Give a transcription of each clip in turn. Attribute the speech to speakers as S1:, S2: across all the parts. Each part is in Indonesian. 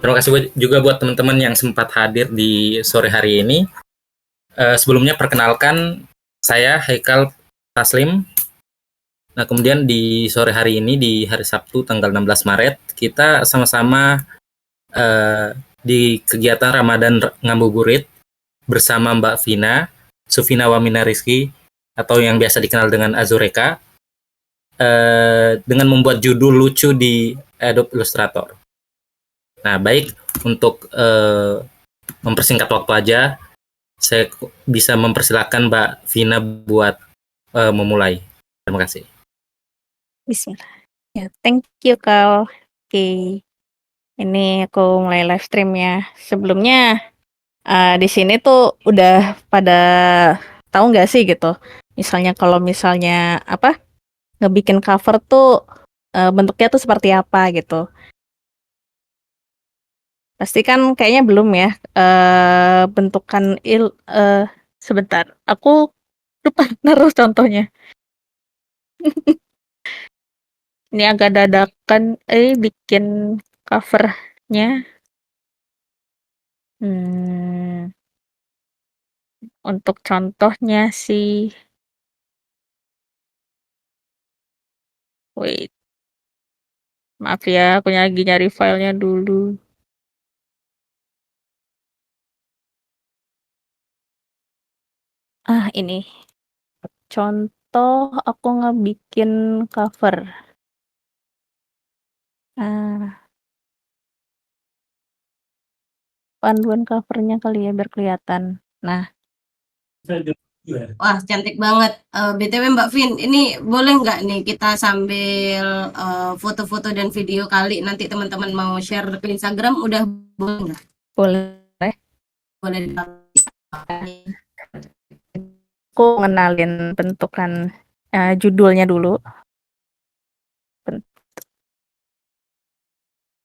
S1: Terima kasih juga buat teman-teman yang sempat hadir di sore hari ini. Sebelumnya perkenalkan, saya Haikal Taslim. Nah, kemudian di sore hari ini, di hari Sabtu tanggal 16 Maret, kita sama-sama di kegiatan Ramadan Ngabuburit bersama Mbak Vina, Sufina Wamina Rizky, atau yang biasa dikenal dengan Azureka, dengan membuat judul lucu di Adobe Illustrator. Nah, baik, untuk mempersingkat waktu aja, saya bisa mempersilahkan Mbak Vina buat memulai. Terima kasih.
S2: Bismillah. Ya, thank you, Kal. Oke. Ini aku mulai live stream ya. Sebelumnya di sini tuh udah pada tahu nggak sih gitu. Misalnya kalau misalnya ngebikin cover tuh bentuknya tuh seperti apa gitu. Pasti kan kayaknya belum ya. Bentukan sebentar. Aku lupa naruh contohnya. Ini agak dadakan bikin covernya. Untuk contohnya sih, wait, maaf ya, aku lagi nyari filenya dulu. Ini contoh aku ngebikin cover. Panduan covernya kali ya biar kelihatan. Nah,
S3: wah cantik banget. BTW Mbak Vin, ini boleh nggak nih kita sambil foto-foto dan video kali nanti teman-teman mau share ke Instagram, udah boleh nggak?
S2: boleh.
S3: Boleh.
S2: Aku ngenalin bentukan judulnya dulu.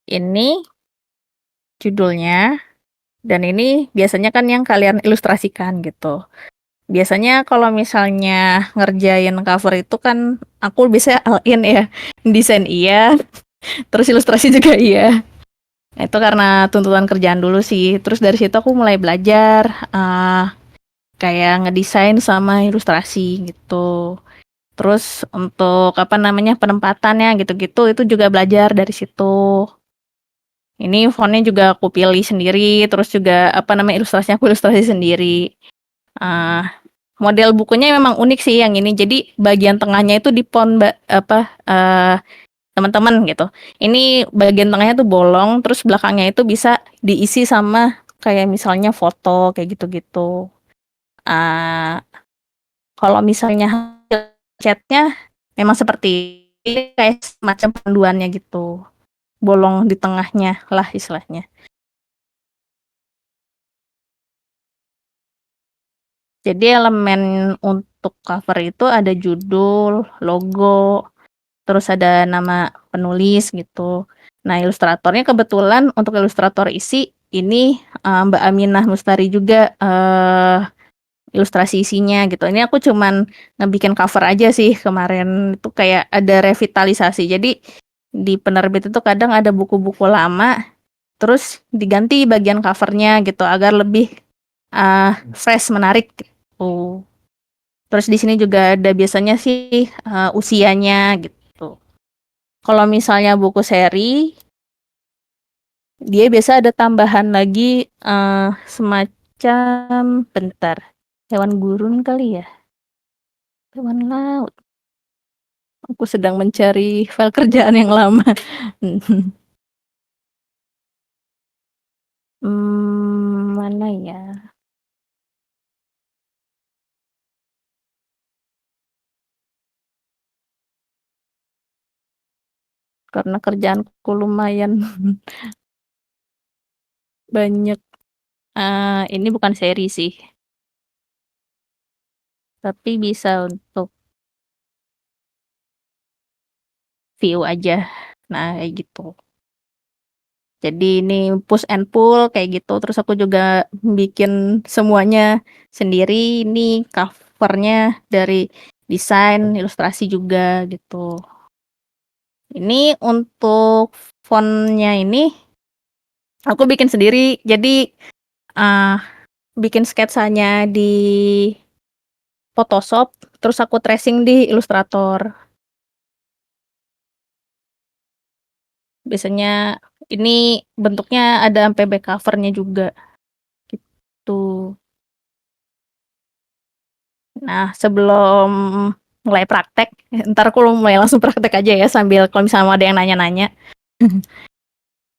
S2: Ini judulnya, dan ini biasanya kan yang kalian ilustrasikan gitu. Biasanya kalau misalnya ngerjain cover itu kan aku bisa all-in ya. Desain iya, terus ilustrasi juga iya. Itu karena tuntutan kerjaan dulu sih. Terus dari situ aku mulai belajar kayak ngedesain sama ilustrasi gitu. Terus untuk penempatannya gitu-gitu itu juga belajar dari situ. Ini fontnya juga aku pilih sendiri, terus juga ilustrasinya aku ilustrasi sendiri. Model bukunya memang unik sih yang ini. Jadi bagian tengahnya itu di font teman-teman gitu. Ini bagian tengahnya tuh bolong, terus belakangnya itu bisa diisi sama kayak misalnya foto kayak gitu-gitu. Kalau misalnya catnya memang seperti ini kayak semacam panduannya gitu. Bolong di tengahnya lah istilahnya. Jadi elemen untuk cover itu ada judul, logo, terus ada nama penulis gitu. Nah, ilustratornya kebetulan untuk ilustrator isi ini Mbak Aminah Mustari juga ilustrasi isinya gitu. Ini aku cuman ngebikin cover aja sih kemarin, itu kayak ada revitalisasi. Jadi di penerbit itu kadang ada buku-buku lama terus diganti bagian covernya gitu agar lebih fresh, menarik gitu. Terus di sini juga ada biasanya sih usianya gitu. Kalau misalnya buku seri, dia biasa ada tambahan lagi semacam hewan gurun kali ya, hewan laut. Aku sedang mencari file kerjaan yang lama. Mana ya? Karena kerjaanku lumayan banyak. Ini bukan seri sih, tapi bisa untuk view aja. Nah, kayak gitu. Jadi ini push and pull kayak gitu. Terus aku juga bikin semuanya sendiri. Ini covernya dari desain, ilustrasi juga gitu. Ini untuk fontnya ini Aku bikin sendiri, jadi bikin sketsanya di Photoshop, terus aku tracing di Illustrator. Biasanya ini bentuknya ada sampai back cover-nya juga, gitu. Nah, sebelum mulai praktek, ntar aku mulai langsung praktek aja ya, sambil kalau misalnya ada yang nanya-nanya.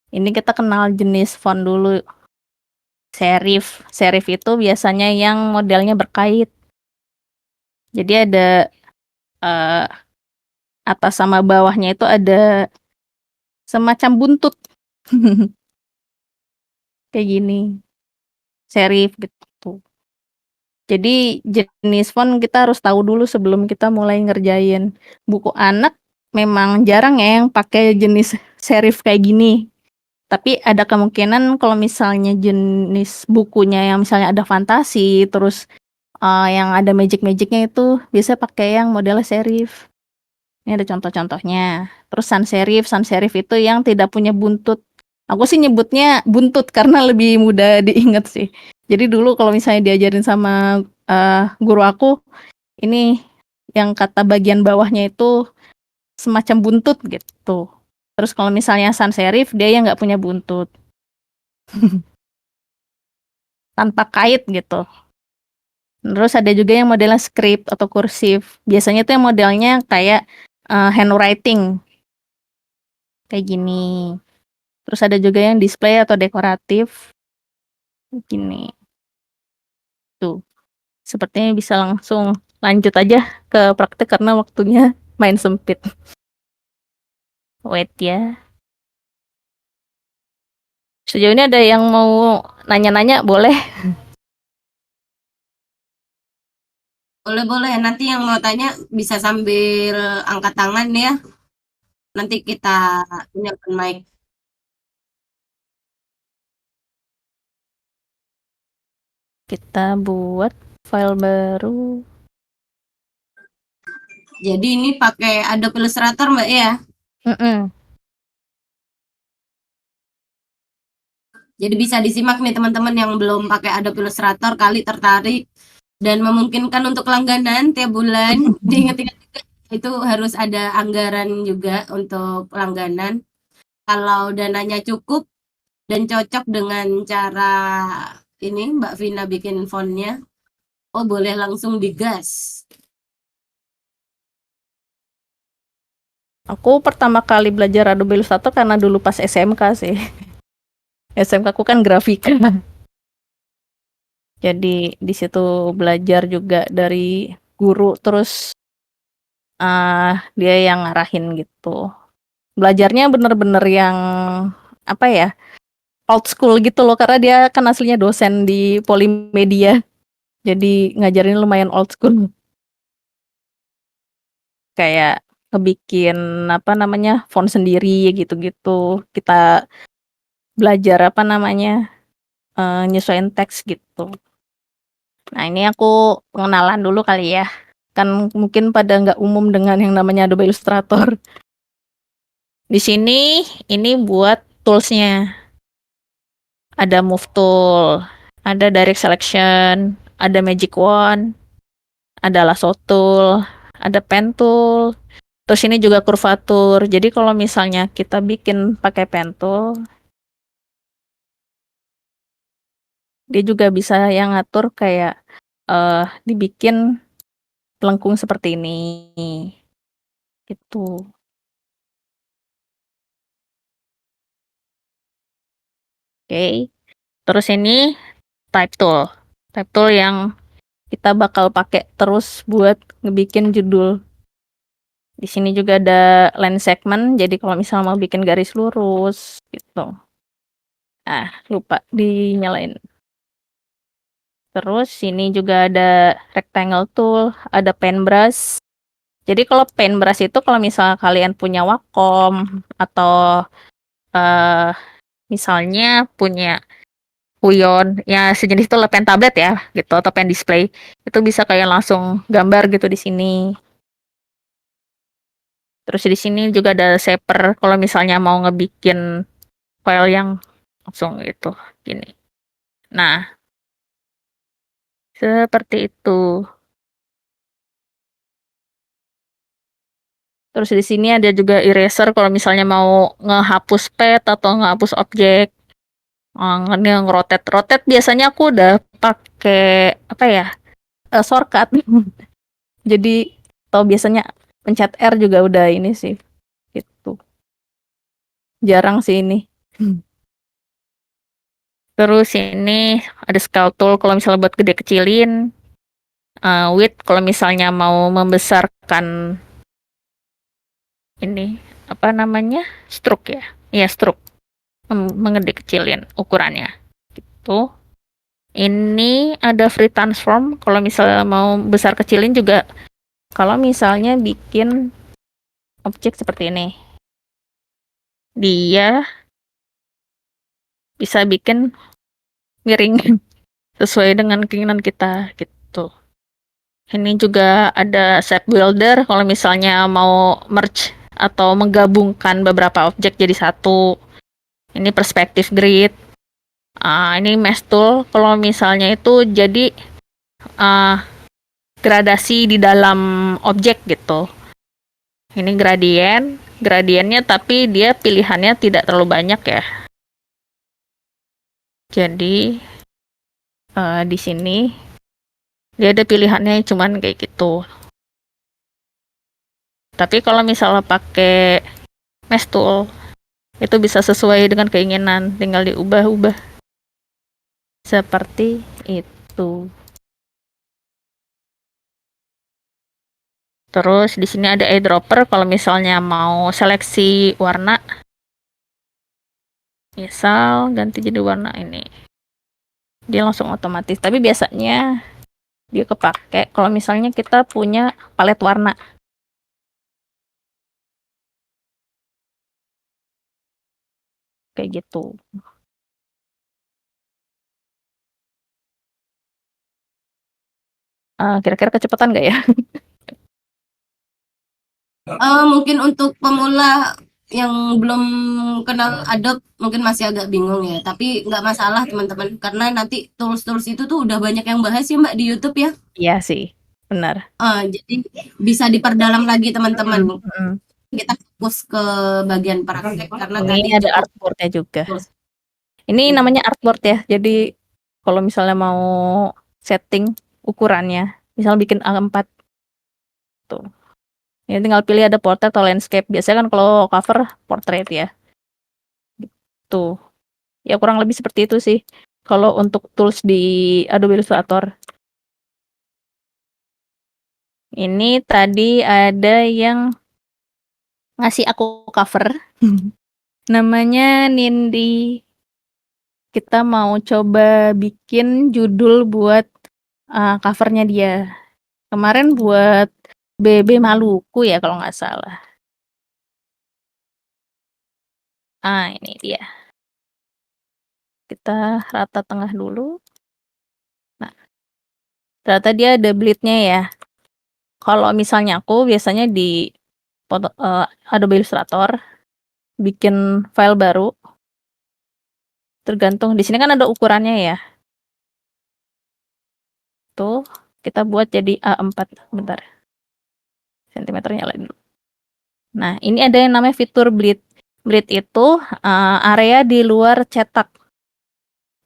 S2: Ini kita kenal jenis font dulu. Serif. Serif itu biasanya yang modelnya berkait. Jadi ada atas sama bawahnya itu ada semacam buntut. Kayak gini. Serif gitu. Jadi jenis font kita harus tahu dulu sebelum kita mulai ngerjain. Buku anak memang jarang ya yang pakai jenis serif kayak gini. Tapi ada kemungkinan kalau misalnya jenis bukunya yang misalnya ada fantasi, terus yang ada magic-magicnya itu biasa pakai yang modelnya serif. Ini ada contoh-contohnya. Terus sans serif itu yang tidak punya buntut. Aku sih nyebutnya buntut karena lebih mudah diingat sih. Jadi dulu kalau misalnya diajarin sama guru aku, ini yang kata bagian bawahnya itu semacam buntut gitu. Terus kalau misalnya sans serif, dia yang nggak punya buntut. Tanpa kait gitu. Terus ada juga yang modelnya script atau kursif. Biasanya tuh yang modelnya kayak handwriting. Kayak gini. Terus ada juga yang display atau dekoratif. Gini. Tuh. Sepertinya bisa langsung lanjut aja ke praktek karena waktunya main sempit. Wait ya. Sejauh ini ada yang mau nanya-nanya boleh?
S3: Boleh-boleh, nanti yang mau tanya bisa sambil angkat tangan ya. Nanti kita nyalakan mic.
S2: Kita buat file baru.
S3: Jadi ini pakai Adobe Illustrator Mbak ya. Jadi bisa disimak nih teman-teman yang belum pakai Adobe Illustrator kali tertarik dan memungkinkan untuk langganan tiap bulan. Diingat-ingat juga itu harus ada anggaran juga untuk langganan. Kalau dananya cukup dan cocok dengan cara ini Mbak Vina bikin fontnya, oh boleh langsung digas.
S2: Aku pertama kali belajar Adobe Illustrator karena dulu pas SMK sih. SMK aku kan grafika. Jadi di situ belajar juga dari guru, terus dia yang ngarahin gitu. Belajarnya bener-bener yang apa ya, old school gitu loh, karena dia kan aslinya dosen di Polimedia. Jadi ngajarin lumayan old school. Kayak ngebikin apa namanya font sendiri gitu-gitu. Kita belajar apa namanya nyesuaiin teks gitu. Nah ini aku pengenalan dulu kali ya. Kan mungkin pada nggak umum dengan yang namanya Adobe Illustrator. Di sini ini buat toolsnya. Ada Move Tool, ada Direct Selection, ada Magic Wand, ada Lasso Tool, ada Pen Tool. Terus ini juga kurvatur. Jadi kalau misalnya kita bikin pakai pen tool, dia juga bisa yang ngatur kayak dibikin pelengkung seperti ini. Gitu. Oke. Terus ini type tool. Type tool yang kita bakal pakai terus buat ngebikin judul. Di sini juga ada line segment, jadi kalau misalnya mau bikin garis lurus gitu. Lupa dinyalain. Terus sini juga ada rectangle tool, ada paintbrush. Jadi kalau paintbrush itu kalau misalnya kalian punya Wacom atau misalnya punya Kuyon, ya sejenis itu pen tablet ya, gitu atau pen display, itu bisa kayak langsung gambar gitu di sini. Terus di sini juga ada shaper kalau misalnya mau ngebikin file yang langsung gitu, gini. Nah, seperti itu. Terus di sini ada juga eraser kalau misalnya mau ngehapus pet atau ngehapus objek. Ini ngerotet-rotet biasanya aku udah pakai apa ya? Shortcut. Jadi atau biasanya pencet R juga udah ini sih. Gitu. Jarang sih ini. Terus ini ada scale tool kalau misalnya buat gede kecilin. Width kalau misalnya mau membesarkan ini apa namanya? Stroke ya. Iya, stroke. Mengede kecilin ukurannya. Gitu. Ini ada free transform kalau misalnya mau besar kecilin juga kalau misalnya bikin objek seperti ini. Dia bisa bikin miring sesuai dengan keinginan kita gitu. Ini juga ada shape builder kalau misalnya mau merge atau menggabungkan beberapa objek jadi satu. Ini perspective grid. Ini mesh tool kalau misalnya itu jadi gradasi di dalam objek gitu. Ini gradiennya tapi dia pilihannya tidak terlalu banyak ya. Jadi di sini dia ada pilihannya cuman kayak gitu. Tapi kalau misalnya pakai mesh tool itu bisa sesuai dengan keinginan, tinggal diubah-ubah seperti itu. Terus di sini ada eyedropper kalau misalnya mau seleksi warna. Misal ganti jadi warna ini. Dia langsung otomatis. Tapi biasanya dia kepake kalau misalnya kita punya palet warna. Kayak gitu. Kira-kira kecepatan nggak ya?
S3: Mungkin untuk pemula yang belum kenal Adobe mungkin masih agak bingung ya, tapi nggak masalah teman-teman, karena nanti tools-tools itu tuh udah banyak yang bahas ya Mbak di YouTube ya.
S2: Iya sih, benar.
S3: Jadi bisa diperdalam lagi teman-teman.
S2: Mm-mm.
S3: Kita fokus ke bagian praktek karena
S2: Ini
S3: tadi
S2: ada
S3: cukup.
S2: artboard-nya juga. Ini namanya artboard ya. Jadi kalau misalnya mau setting ukurannya, misal bikin A4 tuh. Ya tinggal pilih ada portrait atau landscape. Biasanya kan kalau cover portrait ya. Tuh. Ya kurang lebih seperti itu sih. Kalau untuk tools di Adobe Illustrator. Ini tadi ada yang ngasih aku cover. Namanya Nindi. Kita mau coba bikin judul buat covernya dia. Kemarin buat BB Maluku ya kalau nggak salah. Ini dia. Kita rata tengah dulu. Nah, ternyata dia ada bleed-nya ya. Kalau misalnya aku biasanya di Adobe Illustrator bikin file baru. Tergantung di sini kan ada ukurannya ya. Tuh, kita buat jadi A4. Bentar. Sentimeternya nyalain dulu. Nah, ini ada yang namanya fitur bleed. Bleed itu area di luar cetak.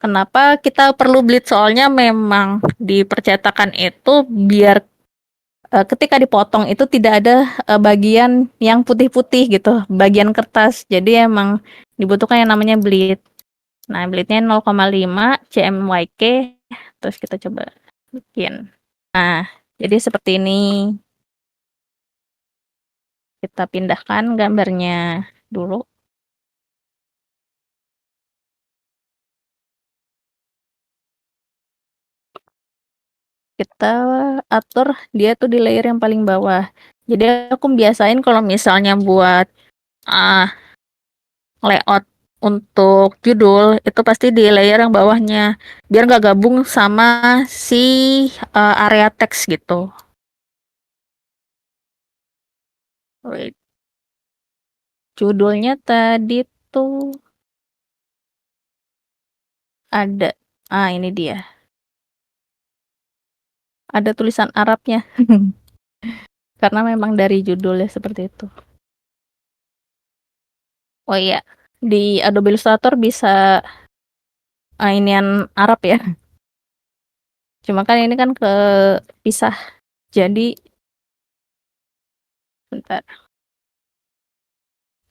S2: Kenapa kita perlu bleed? Soalnya memang di percetakan itu biar ketika dipotong itu tidak ada bagian yang putih-putih gitu, bagian kertas. Jadi emang dibutuhkan yang namanya bleed. Nah, bleednya 0,5 cmyk. Terus kita coba bikin. Nah, jadi seperti ini. Kita pindahkan gambarnya dulu. Kita atur dia tuh di layer yang paling bawah. Jadi aku biasain kalau misalnya buat layout untuk judul itu pasti di layer yang bawahnya biar nggak gabung sama si area teks gitu. Wait. Judulnya tadi tuh Ada. Ini dia. Ada tulisan Arabnya. Karena memang dari judulnya seperti itu. Oh iya, di Adobe Illustrator bisa inian Arab ya. Cuma kan ini kan kepisah. Jadi bentar,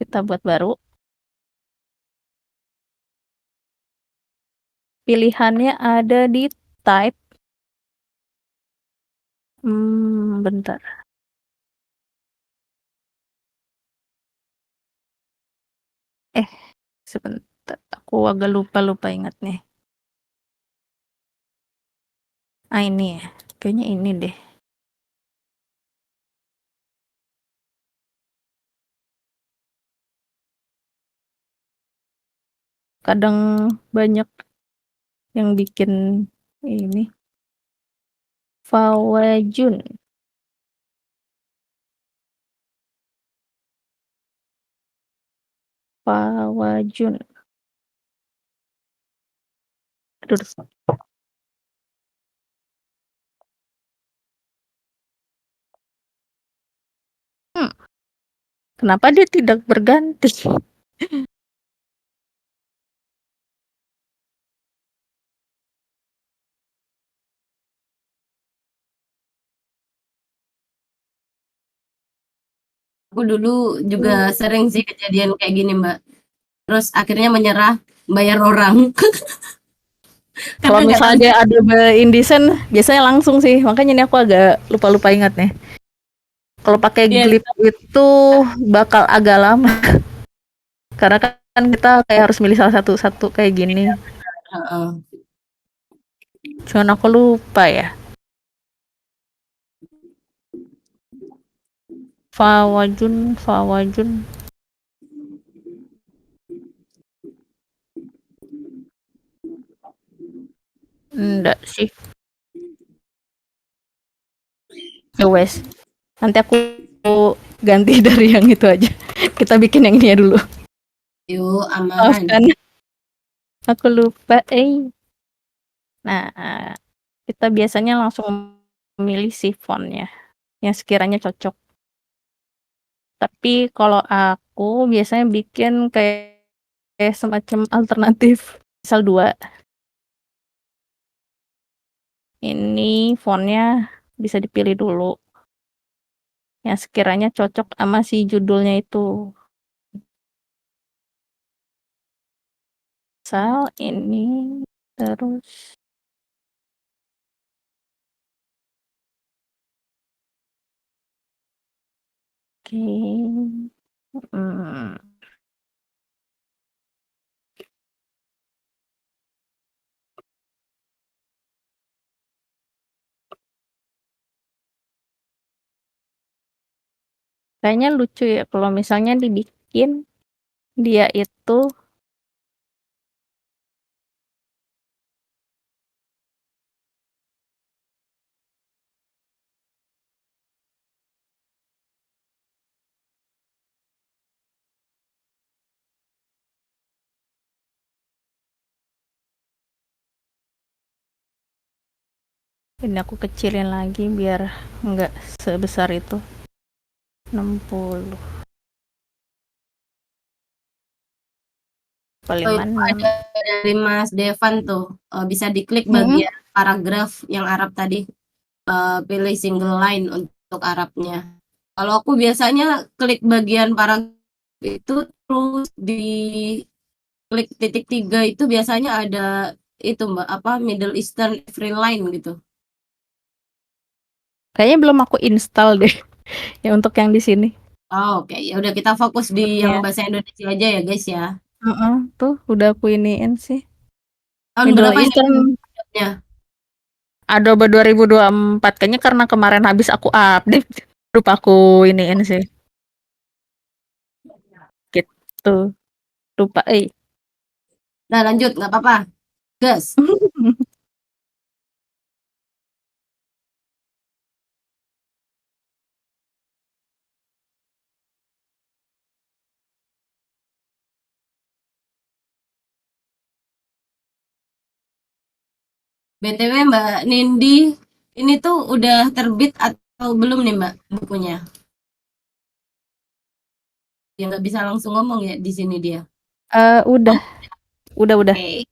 S2: kita buat baru. Pilihannya ada di type. Bentar. Sebentar. Aku agak lupa ingat nih. Ini ya. Kayaknya ini deh. Kadang banyak yang bikin ini. Fawajun. Fawajun. Aduh, kenapa dia tidak berganti?
S3: Aku dulu juga sering sih kejadian kayak gini, Mbak. Terus akhirnya menyerah, bayar orang.
S2: Kalau
S3: Karena nggak tahu.
S2: misalnya dia ada InDesign, biasanya langsung sih. Makanya ini aku agak lupa ingat nih. Kalau pakai
S3: Iya.
S2: Glip itu bakal agak lama. Karena kan kita kayak harus milih salah satu kayak gini.
S3: Heeh.
S2: Cuman aku lupa ya. Fawajun. Enggak sih. Ya wes. Nanti aku ganti dari yang itu aja. Kita bikin yang ini dulu.
S3: Yuk, aman.
S2: Maafkan. Aku lupa. Nah, kita biasanya langsung memilih si fontnya yang sekiranya cocok. Tapi kalau aku biasanya bikin kayak semacam alternatif. Misal 2. Ini fontnya bisa dipilih dulu. Yang sekiranya cocok sama si judulnya itu. Misal ini terus oke. Kayaknya lucu ya kalau misalnya dibikin dia itu ini aku kecilin lagi biar nggak sebesar itu. 60.
S3: Oh, itu ada dari Mas Devan tuh. Bisa diklik bagian paragraf yang Arab tadi. Pilih single line untuk Arabnya. Kalau aku biasanya klik bagian paragraf itu terus di klik titik 3 itu biasanya ada itu Mbak, apa Middle Eastern Free Line gitu.
S2: Kayaknya belum aku install deh ya untuk yang di sini.
S3: Oh, oke. Ya udah kita fokus di yang
S2: Iya.
S3: bahasa Indonesia aja ya, guys ya.
S2: Tuh udah aku iniin sih.
S3: Tahun
S2: Middle
S3: berapa ini
S2: Eastern
S3: update-nya?
S2: Adobe 2024 kayaknya karena kemarin habis aku update lupa aku iniin sih. Gitu. Lupa.
S3: Nah, lanjut, nggak apa-apa. Gas. BTW Mbak Nindi, ini tuh udah terbit atau belum nih Mbak bukunya? Ya nggak bisa langsung ngomong ya di sini dia.
S2: Udah, udah.
S3: Oke,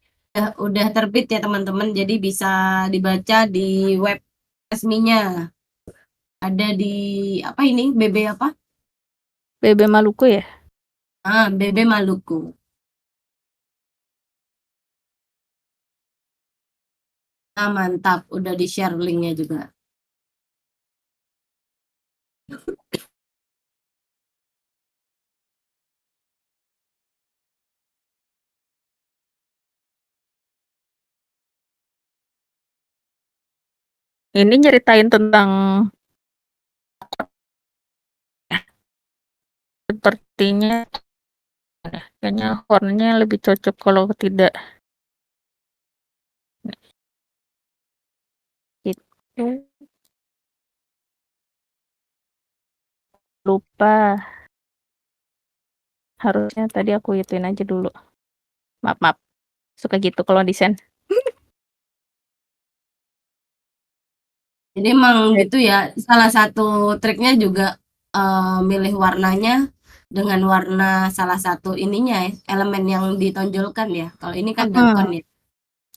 S3: udah terbit ya teman-teman. Jadi bisa dibaca di web resminya. Ada di apa ini? BB apa?
S2: BB Maluku ya?
S3: BB Maluku. Mantap, udah di-share linknya juga.
S2: Ini nyeritain tentang sepertinya kayaknya hornnya lebih cocok kalau tidak itu lupa, harusnya tadi aku ituin aja dulu. Maaf, suka gitu kalau desain.
S3: Jadi emang gitu ya, salah satu triknya juga milih warnanya dengan warna salah satu ininya ya, elemen yang ditonjolkan ya. Kalau ini kan dakon ya,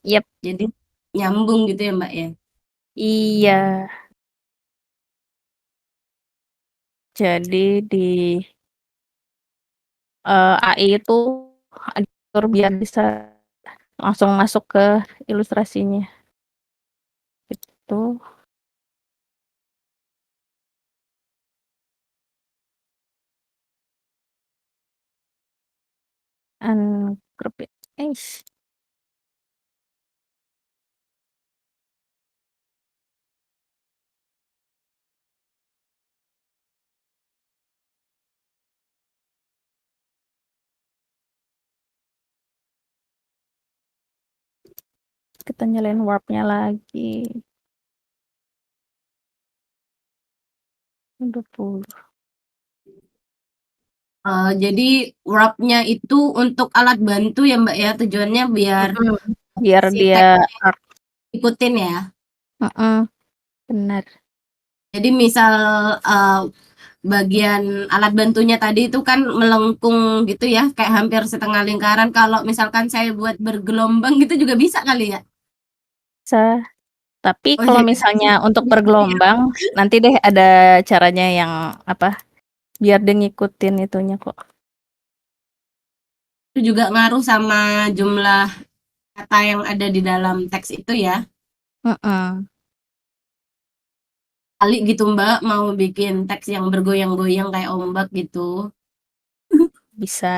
S2: Yep,
S3: jadi nyambung gitu ya Mbak ya.
S2: iya. Jadi di AI itu atur biar bisa langsung masuk ke ilustrasinya. Gitu. Ungroup it. Kita nyalain warpnya lagi. 20.
S3: Jadi wrap-nya itu untuk alat bantu ya Mbak ya, tujuannya biar
S2: Biar
S3: si
S2: dia
S3: tag ikutin ya.
S2: benar.
S3: Jadi misal bagian alat bantunya tadi itu kan melengkung gitu ya, kayak hampir setengah lingkaran. Kalau misalkan saya buat bergelombang gitu juga bisa kali ya?
S2: Bisa. Tapi
S3: Oh,
S2: kalau
S3: jadi
S2: misalnya untuk bergelombang, nanti deh ada caranya yang apa? Biar dia ngikutin itunya kok.
S3: itu juga ngaruh sama jumlah kata yang ada di dalam teks itu ya. Kali gitu Mbak mau bikin teks yang bergoyang-goyang kayak ombak gitu.
S2: Bisa.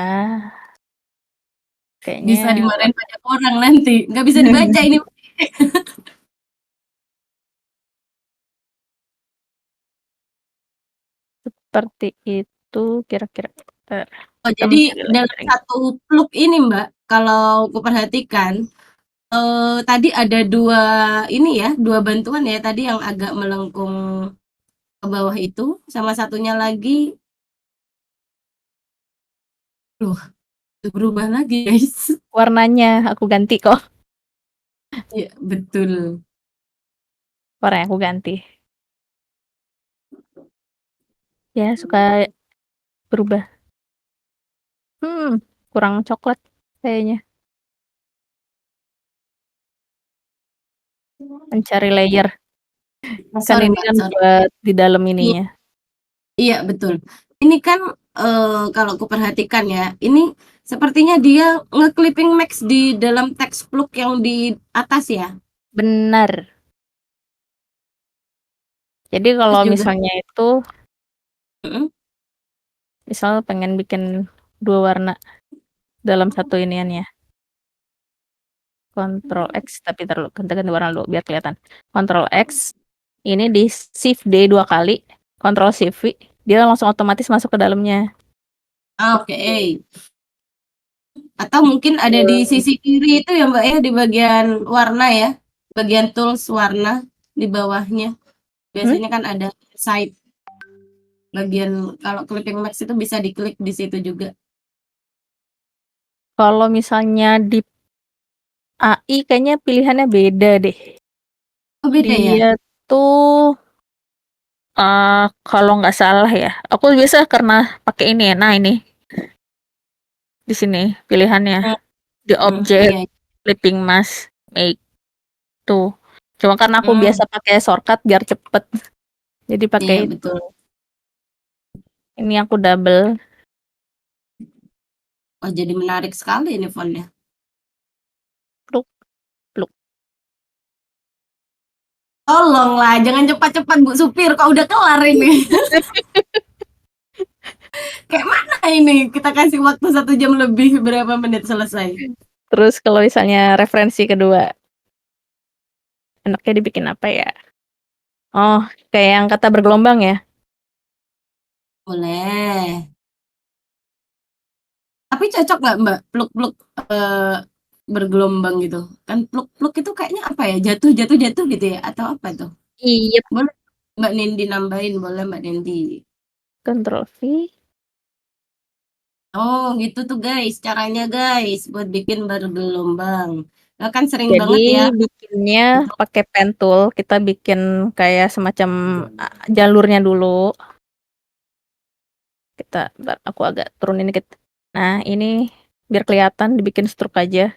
S2: Kayaknya
S3: Bisa dimarahin banyak orang nanti. Nggak bisa dibaca ini.
S2: seperti itu kira-kira.
S3: Oh,
S2: Kita
S3: jadi
S2: mencari
S3: dalam
S2: lagi.
S3: satu plug ini Mbak, kalau kuperhatikan tadi ada dua ini ya, dua bantuan ya tadi yang agak melengkung ke bawah itu, sama satunya lagi, loh, itu berubah lagi guys.
S2: Warnanya aku ganti kok.
S3: Iya betul.
S2: Warnanya aku ganti. Ya, suka berubah. Kurang coklat kayaknya. Mencari layer. Kan
S3: Sorry
S2: ini
S3: Mbak,
S2: kan
S3: sorry.
S2: buat di dalam
S3: Iya,
S2: ininya.
S3: iya betul. Ini kan kalau kuperhatikan ya, ini sepertinya dia nge-clipping max di dalam teks plug yang di atas ya.
S2: Benar. Jadi kalau
S3: Terus juga,
S2: misalnya itu,
S3: mm,
S2: misal pengen bikin 2 warna dalam satu inian ya. Ctrl X, tapi terlalu ganti warna dulu biar kelihatan. Ctrl X, ini di Shift D 2 kali, Ctrl Shift V, dia langsung otomatis masuk ke dalamnya.
S3: oke. Atau mungkin ada di sisi kiri itu ya Mbak ya, di bagian warna ya, bagian tools warna di bawahnya. Biasanya kan ada side bagian, kalau clipping max itu bisa diklik di situ juga.
S2: Kalau misalnya di AI kayaknya pilihannya beda deh.
S3: Oh, beda ya?
S2: Dia tuh kalau nggak salah ya, aku biasa karena pakai ini ya. Nah, ini di sini pilihannya di objek
S3: Iya.
S2: clipping mask make tuh. Cuma karena aku
S3: Hmm,
S2: biasa pakai shortcut biar cepet, jadi pakai
S3: iya
S2: itu.
S3: betul.
S2: Ini aku double.
S3: Oh, jadi menarik sekali ini fontnya.
S2: Pluk, pluk.
S3: Tolonglah, jangan cepat-cepat Bu Supir, kok udah kelar ini. Kayak mana ini? Kita kasih waktu 1 jam lebih, berapa menit selesai?
S2: Terus kalau misalnya referensi kedua, enaknya dibikin apa ya? Oh, kayak yang kata bergelombang ya.
S3: Boleh. Tapi cocok nggak Mbak, pluk-pluk bergelombang gitu? Kan pluk-pluk itu kayaknya apa ya? Jatuh, jatuh, jatuh gitu ya? Atau apa tuh?
S2: Iya,
S3: Boleh Mbak Nindi nambahin, boleh Mbak Nindi.
S2: Ctrl V.
S3: Oh, gitu tuh guys, caranya guys, buat bikin bergelombang. Nah, kan sering
S2: Jadi
S3: banget ya.
S2: bikinnya
S3: Gitu.
S2: pakai pen tool, kita bikin kayak semacam jalurnya dulu. Aku agak turunin dikit. Nah, ini biar kelihatan dibikin stroke aja.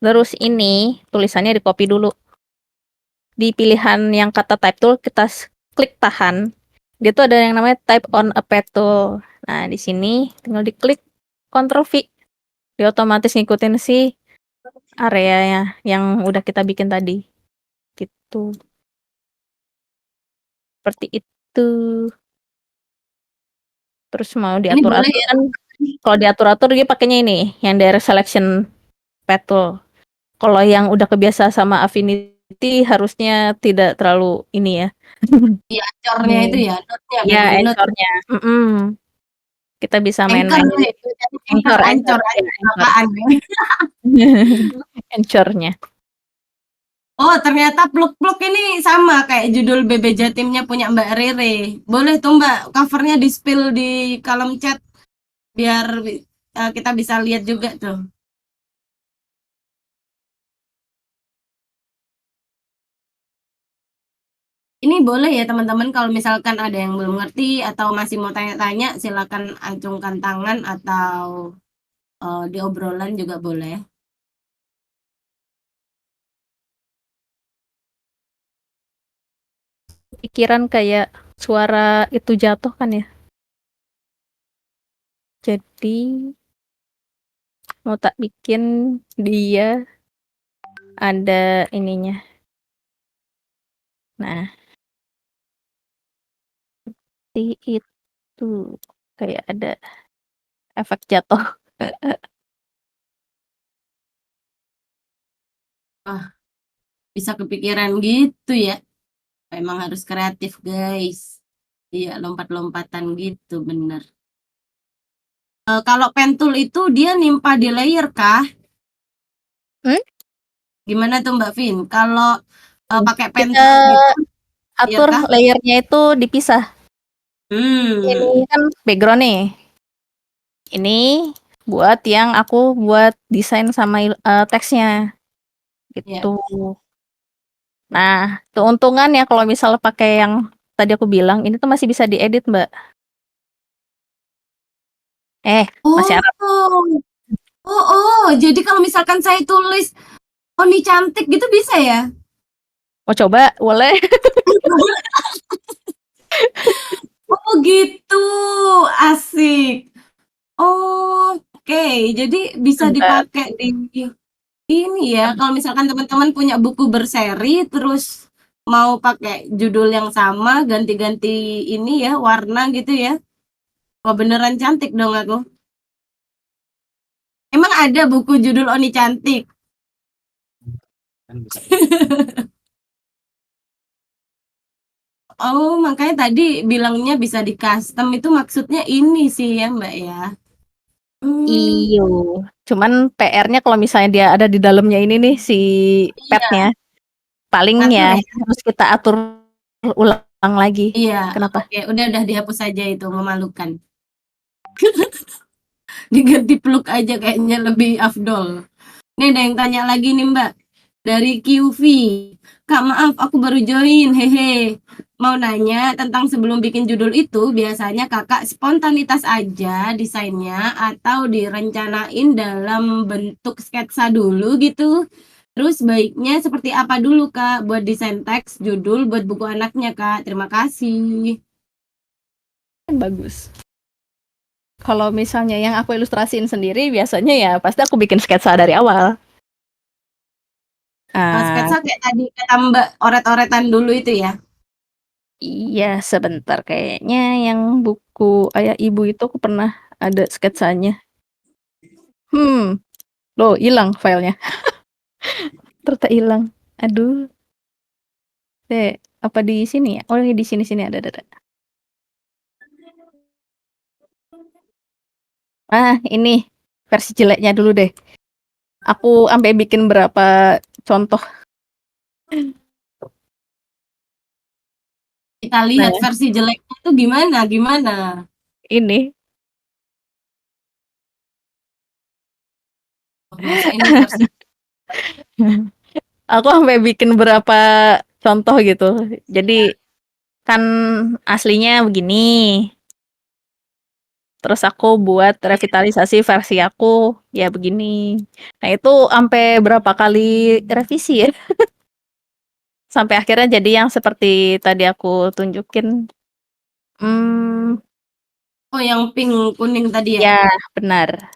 S2: Terus ini tulisannya di copy dulu. Di pilihan yang kata type tool kita klik tahan. Dia tuh ada yang namanya type on a pad tool. Nah, di sini tinggal diklik Ctrl V. Dia otomatis ngikutin si areanya yang udah kita bikin tadi. Gitu. Seperti itu. Terus mau
S3: Ini boleh
S2: diatur-atur
S3: ya.
S2: kan, kalau diatur-atur dia pakainya ini, yang direct selection pad tool. Kalau yang udah kebiasa sama Affinity harusnya tidak terlalu ini ya.
S3: Iya, ancornya itu
S2: Nih.
S3: ya, note-nya,
S2: Ya,
S3: bagian note.
S2: anchor-nya. Kita bisa
S3: Anchor
S2: main-main
S3: deh, anchor,
S2: anchor,
S3: ancor,
S2: anchor, ya,
S3: ancor,
S2: anchor.
S3: apaan ya?
S2: Anchor-nya.
S3: Oh, ternyata pluk-pluk ini sama kayak judul BB Jatimnya punya Mbak Rere. Boleh tuh Mbak, covernya di-spill di kolom chat biar kita bisa lihat juga tuh. Ini boleh ya teman-teman kalau misalkan ada yang belum ngerti atau masih mau tanya-tanya silakan acungkan tangan atau di obrolan juga boleh.
S2: Pikiran kayak suara itu jatuh kan ya. Jadi mau tak bikin dia ada ininya. Nah, itu kayak ada efek jatuh.
S3: Ah, bisa kepikiran gitu ya. Memang harus kreatif, guys. Iya, lompat-lompatan gitu, bener. Kalau pentul itu dia nimpa di layer kah?
S2: Hmm?
S3: Gimana tuh Mbak Vin? Kalau pakai
S2: Kita
S3: pentul gitu, layer
S2: atur
S3: kah?
S2: layernya itu dipisah. Ini
S3: Hmm,
S2: kan background nih. Ini buat yang aku buat desain sama teksnya gitu.
S3: ya.
S2: Nah, keuntungannya kalau misalnya pakai yang tadi aku bilang, ini tuh masih bisa diedit, Mbak. Masih
S3: Oh,
S2: Arab.
S3: jadi kalau misalkan saya tulis, "Oh, ini cantik," gitu bisa ya?
S2: Mau coba? Boleh.
S3: Oh, gitu. Asik. Oke, jadi bisa
S2: Bentar.
S3: dipakai di ini ya, kalau misalkan teman-teman punya buku berseri, terus mau pakai judul yang sama, ganti-ganti ini ya, warna gitu ya. Wah, beneran cantik dong aku. Emang ada buku judul Oni Cantik? Oh, makanya tadi bilangnya bisa di custom itu maksudnya ini sih ya, Mbak ya. Hmm,
S2: Iyo. Cuman PR-nya kalau misalnya dia ada di dalamnya ini nih si
S3: iya,
S2: pad-nya, paling ya
S3: ngatur ya.
S2: harus kita atur ulang lagi.
S3: Iya,
S2: Kenapa?
S3: oke, udah dihapus saja itu, memalukan. Diganti peluk aja kayaknya lebih afdol. Nih ada yang tanya lagi nih, Mbak. dari QV. Kak, maaf aku baru join, hehe. Mau nanya tentang sebelum bikin judul itu, biasanya kakak spontanitas aja desainnya atau direncanain dalam bentuk sketsa dulu gitu? Terus baiknya seperti apa dulu Kak buat desain teks judul buat buku anaknya Kak? Terima kasih.
S2: Bagus. Kalau misalnya yang aku ilustrasiin sendiri, biasanya ya pasti aku bikin sketsa dari awal.
S3: Sketsa kayak tadi kata Mbak oret-oretan dulu itu ya?
S2: Iya, sebentar. Kayaknya yang buku Ayah Ibu itu aku pernah ada sketsanya. Loh, hilang filenya. Ternyata hilang. Aduh. Apa di sini ya? Oh, ini di sini ada. Ini versi jeleknya dulu deh. Aku sampai bikin berapa contoh.
S3: Kita lihat versi jeleknya itu gimana?
S2: Ini.
S3: Masa ini versi
S2: Aku sampai bikin berapa contoh gitu. Jadi kan aslinya begini. Terus aku buat revitalisasi versi aku ya begini. Nah, itu sampai berapa kali revisi ya? Sampai akhirnya jadi yang seperti tadi aku tunjukin.
S3: Oh, yang pink kuning tadi ya?
S2: Ya, benar.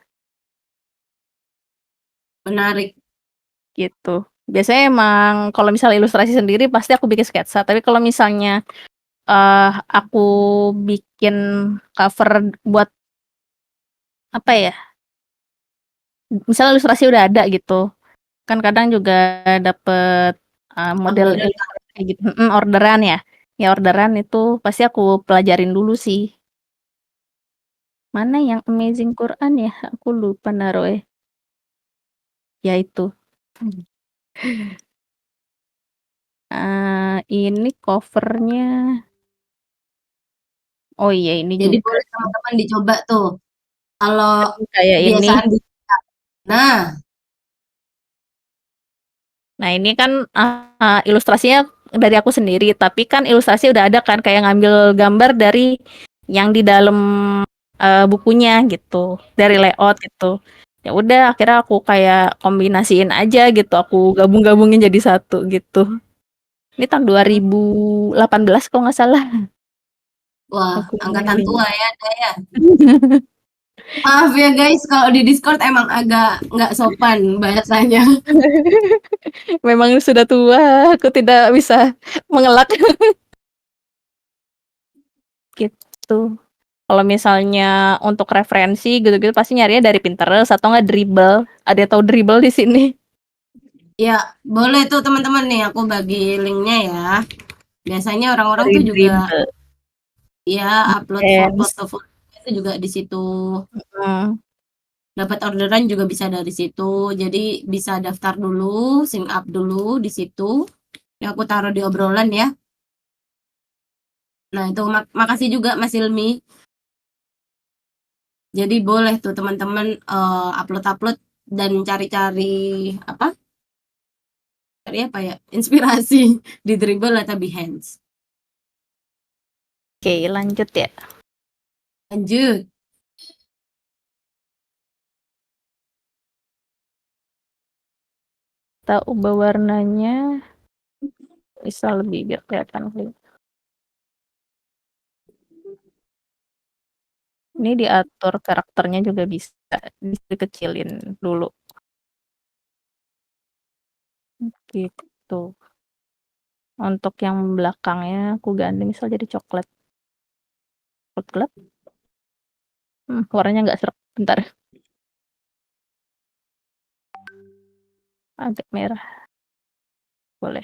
S3: Menarik.
S2: Gitu. Biasanya emang kalau misalnya ilustrasi sendiri pasti aku bikin sketsa. Tapi kalau misalnya aku bikin cover buat apa ya? Misalnya ilustrasi udah ada gitu. Kan kadang juga dapet model
S3: Orderan.
S2: ilustrasi kayak gitu. Orderan ya. Ya orderan itu pasti aku pelajarin dulu sih. Mana yang Amazing Quran ya? Aku lupa naruh. Ya itu. Ini covernya. Oh iya, ini
S3: Jadi
S2: juga
S3: boleh teman-teman dicoba tuh. Kalau
S2: kayak ini.
S3: kebiasaan nah,
S2: Nah, ini kan ilustrasinya dari aku sendiri, tapi kan ilustrasi udah ada kan kayak ngambil gambar dari yang di dalam bukunya gitu, dari layout gitu. Ya udah, akhirnya aku kayak kombinasiin aja gitu, aku gabung-gabungin jadi satu gitu. Ini tahun 2018 kalau nggak salah.
S3: wah,
S2: Aku
S3: angkatan
S2: ini.
S3: tua ya, Daya. Maaf ya guys, kalau di Discord emang agak nggak sopan bahasanya.
S2: Memang sudah tua, aku tidak bisa mengelak gitu. Kalau misalnya untuk referensi gitu-gitu pasti nyarinya dari Pinterest atau nggak Dribble. Ada yang tahu Dribble di sini?
S3: Ya, boleh tuh teman-teman nih aku bagi linknya ya. Biasanya orang-orang
S2: Dari
S3: tuh juga
S2: Dribble.
S3: ya upload
S2: Dance.
S3: foto-foto itu juga di situ.
S2: Hmm.
S3: Dapat orderan juga bisa dari situ. Jadi bisa daftar dulu, sign up dulu di situ. Ya aku taruh di obrolan ya. Nah, itu makasih juga Mas Ilmi. Jadi boleh tuh teman-teman upload-upload dan cari-cari apa? Cari apa ya? Inspirasi di Dribble atau Behance.
S2: Oke, lanjut ya.
S3: Lanjut.
S2: Kita ubah warnanya bisa lebih biar kelihatan. Ini diatur karakternya juga bisa dikecilin dulu. Gitu. Untuk yang belakangnya aku ganti misal jadi coklat. Gelap. Warnanya nggak serap. Bentar. Agak merah. Boleh.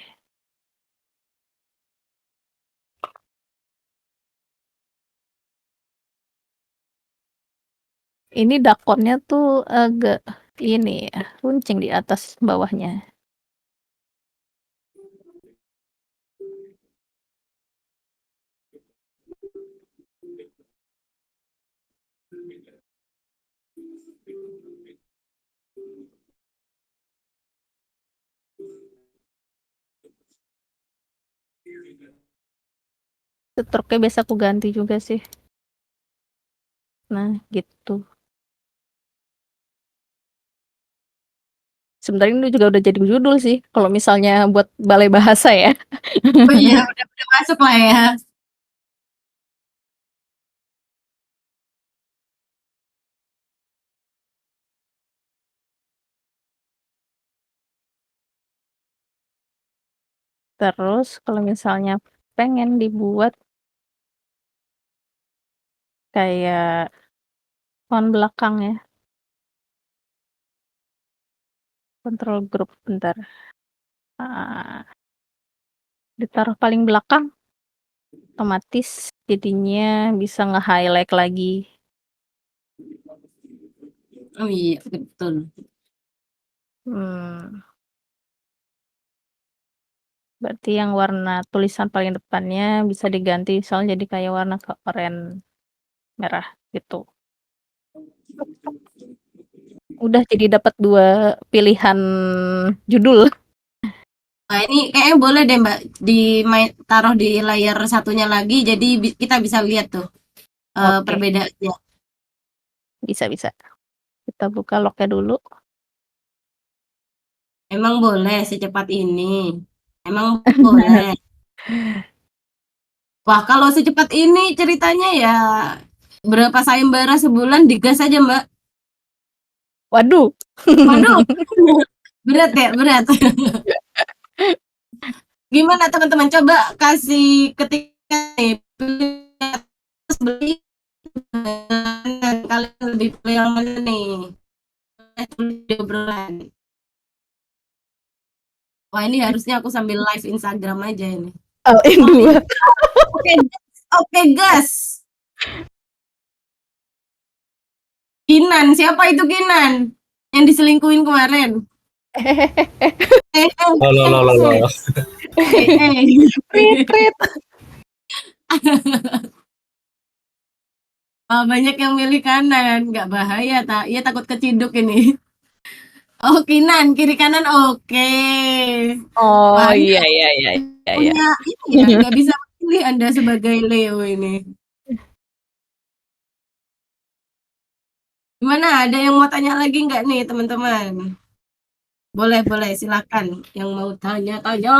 S2: Ini dakonnya tuh agak ini ya, runcing di atas bawahnya. Stroke biasa aku ganti juga sih. Nah, gitu. Sebenarnya ini juga udah jadi judul sih, kalau misalnya buat balai bahasa ya.
S3: Oh iya, udah masuk lah ya.
S2: Terus kalau misalnya pengen dibuat kayak font belakang ya, control group bentar. Ditaruh paling belakang, otomatis jadinya bisa nge-highlight lagi.
S3: Oh iya, betul.
S2: Berarti yang warna tulisan paling depannya bisa diganti misalnya jadi kayak warna ke oranye merah gitu. Udah jadi dapat 2 pilihan judul.
S3: Nah, ini kayaknya boleh deh Mbak taruh di layar satunya lagi, jadi kita bisa lihat tuh
S2: Oke,
S3: perbedaannya.
S2: bisa. Kita buka lognya dulu.
S3: Emang boleh secepat ini? Emang boleh. Wah, kalau secepat ini ceritanya ya berapa sayembara sebulan digas aja Mbak.
S2: Waduh.
S3: Waduh, berat ya, berat. Gimana teman-teman? Coba kasih ketika nih, terus beli kalian lebih pilih yang mana nih? Tulis di obrolan. Wah, ini harusnya aku sambil live Instagram aja ini.
S2: All in
S3: Oh,
S2: 2.
S3: Oke, oke, gas. Kinan, siapa itu Kinan? Yang diselingkuhin kemarin.
S1: Loh.
S2: Retreat.
S3: Oh, banyak yang milih kanan, nggak bahaya tak? Iya takut keciduk ini. Oh, Kinan, kiri kanan oke.
S2: Oh,
S3: Wah, ini
S2: iya.
S3: punya ini ya, nggak bisa pilih Anda sebagai Leo ini. Gimana? Ada yang mau tanya lagi nggak nih, teman-teman? Boleh, silakan. Yang mau tanya-tanya.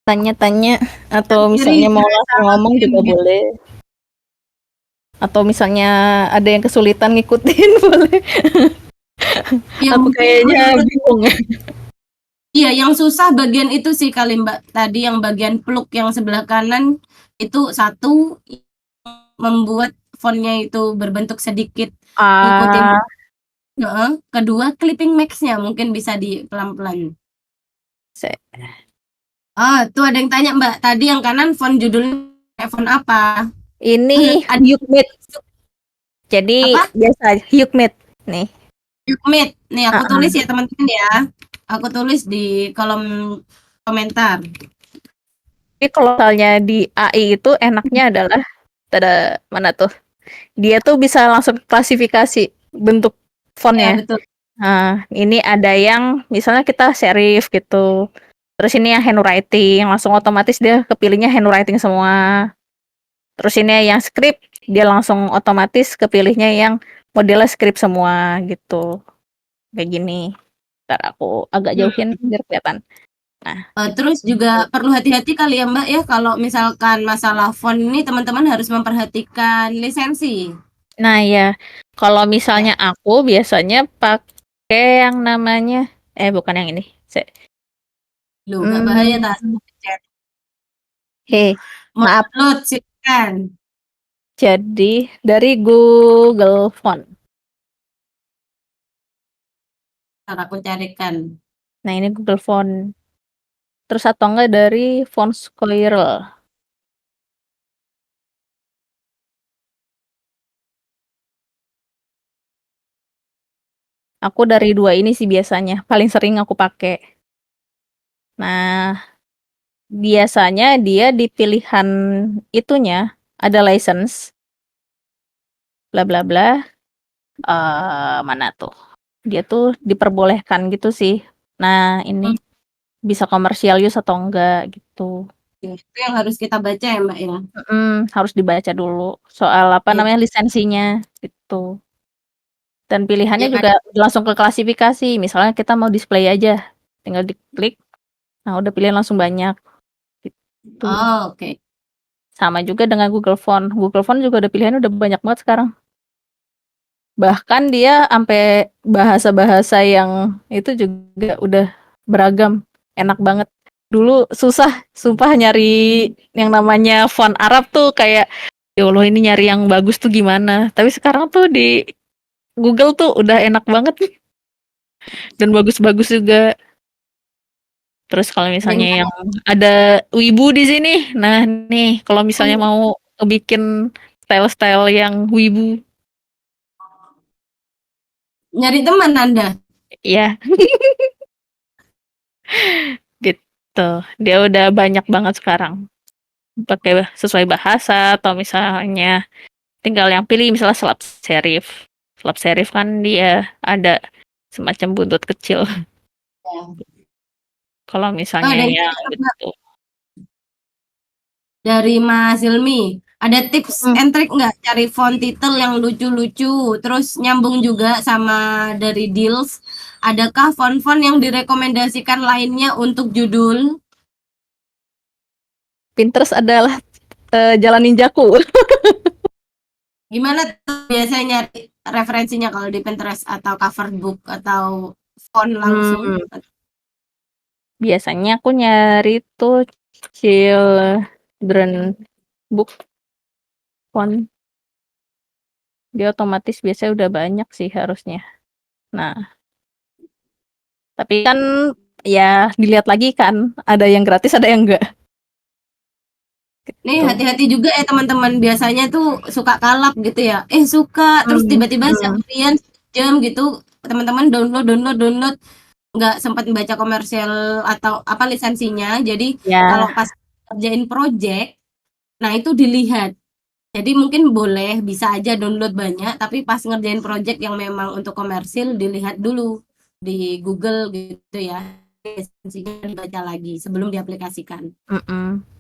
S2: Tanya-tanya atau
S3: Kiri,
S2: misalnya mau langsung ngomong juga boleh. Atau misalnya ada yang kesulitan ngikutin boleh.
S3: Ya,
S2: Aku
S3: mungkin
S2: kayaknya
S3: menurut
S2: bingung.
S3: iya, yang susah bagian itu sih kali Mbak. Tadi yang bagian pluk yang sebelah kanan itu satu membuat fontnya itu berbentuk sedikit ngikutin.
S2: Ah,
S3: Heeh. Kedua, clipping max-nya mungkin bisa di pelan-pelan.
S2: se-
S3: Ah, tuh ada yang tanya Mbak. Tadi yang kanan font judulnya font apa?
S2: ini
S3: Ada
S2: Yukmit. Jadi
S3: apa?
S2: biasa Yukmit nih.
S3: Yukmit. Nih aku tulis
S2: Uh-uh.
S3: ya teman-teman ya. Aku tulis di kolom komentar.
S2: Ini kalau misalnya di AI itu enaknya adalah ada mana tuh? Dia tuh bisa langsung klasifikasi bentuk
S3: Ya,
S2: fontnya.
S3: betul.
S2: Nah, ini ada yang misalnya kita serif gitu. Terus ini yang handwriting, langsung otomatis dia kepilihnya handwriting semua. Terus ini yang script, dia langsung otomatis kepilihnya yang modelnya script semua gitu. Kayak gini. Ntar aku agak
S3: Hmm.
S2: jauhin biar kelihatan. Nah,
S3: Terus juga perlu hati-hati kali ya Mbak ya kalau misalkan masalah font ini teman-teman harus memperhatikan lisensi.
S2: nah ya, kalau
S3: Ya,
S2: misalnya aku biasanya pakai yang namanya, bukan yang ini.
S3: loh nggak bahaya
S2: Hmm,
S3: tas chat. Mau
S2: maaf.
S3: download silakan.
S2: Jadi dari Google Font.
S3: Ntar aku carikan.
S2: Nah, ini Google Font. Terus atau enggak dari Font Squirrel. Aku dari 2 ini sih biasanya, paling sering aku pakai. Nah, biasanya dia di pilihan itunya ada license, bla bla bla. Mana tuh? Dia tuh diperbolehkan gitu sih. Nah, ini bisa commercial use atau enggak gitu.
S3: Itu yang harus kita baca ya Mbak ya.
S2: Harus dibaca dulu soal apa
S3: Ya,
S2: namanya lisensinya gitu. Dan pilihannya
S3: ya kan.
S2: juga langsung ke klasifikasi. Misalnya kita mau display aja, tinggal diklik. Nah, udah pilihan langsung banyak gitu.
S3: Oh, oke.
S2: Sama juga dengan Google Font. Google Font juga udah pilihannya udah banyak banget sekarang. Bahkan dia sampai bahasa-bahasa yang itu juga udah beragam, enak banget. Dulu susah, sumpah nyari yang namanya font Arab tuh kayak ya Allah ini nyari yang bagus tuh gimana. Tapi sekarang tuh di Google tuh udah enak banget dan bagus-bagus juga. Terus kalau misalnya yang ada wibu di sini, nah nih kalau misalnya mau bikin style-style yang wibu,
S3: Nyari teman Anda.
S2: ya gitu. Dia udah banyak banget sekarang. Pakai sesuai bahasa atau misalnya tinggal yang pilih misalnya slap serif. Slap serif kan dia ada semacam buntut kecil. Kalau misalnya
S3: dan
S2: yang gitu.
S3: dari Mas Hilmi, ada tips and trick nggak cari font title yang lucu-lucu, terus nyambung juga sama dari Deals? Adakah font-font yang direkomendasikan lainnya untuk judul?
S2: Pinterest adalah jalan ninjaku.
S3: Gimana tuh biasanya nyari referensinya kalau di Pinterest atau cover book atau font langsung?
S2: Biasanya aku nyari tuh children book font. Dia otomatis biasanya udah banyak sih harusnya. Nah, tapi kan ya dilihat lagi kan, ada yang gratis, ada yang enggak.
S3: Nih
S2: Gitu.
S3: hati-hati juga ya teman-teman, biasanya tuh suka kalap gitu ya. Suka terus tiba-tiba seharian jam gitu teman-teman download nggak sempat membaca komersial atau apa lisensinya. Jadi
S2: Ya,
S3: kalau pas kerjain project, nah itu dilihat. Jadi mungkin boleh bisa aja download banyak, tapi pas ngerjain project yang memang untuk komersil dilihat dulu di Google gitu ya. Lisensinya dibaca lagi sebelum diaplikasikan.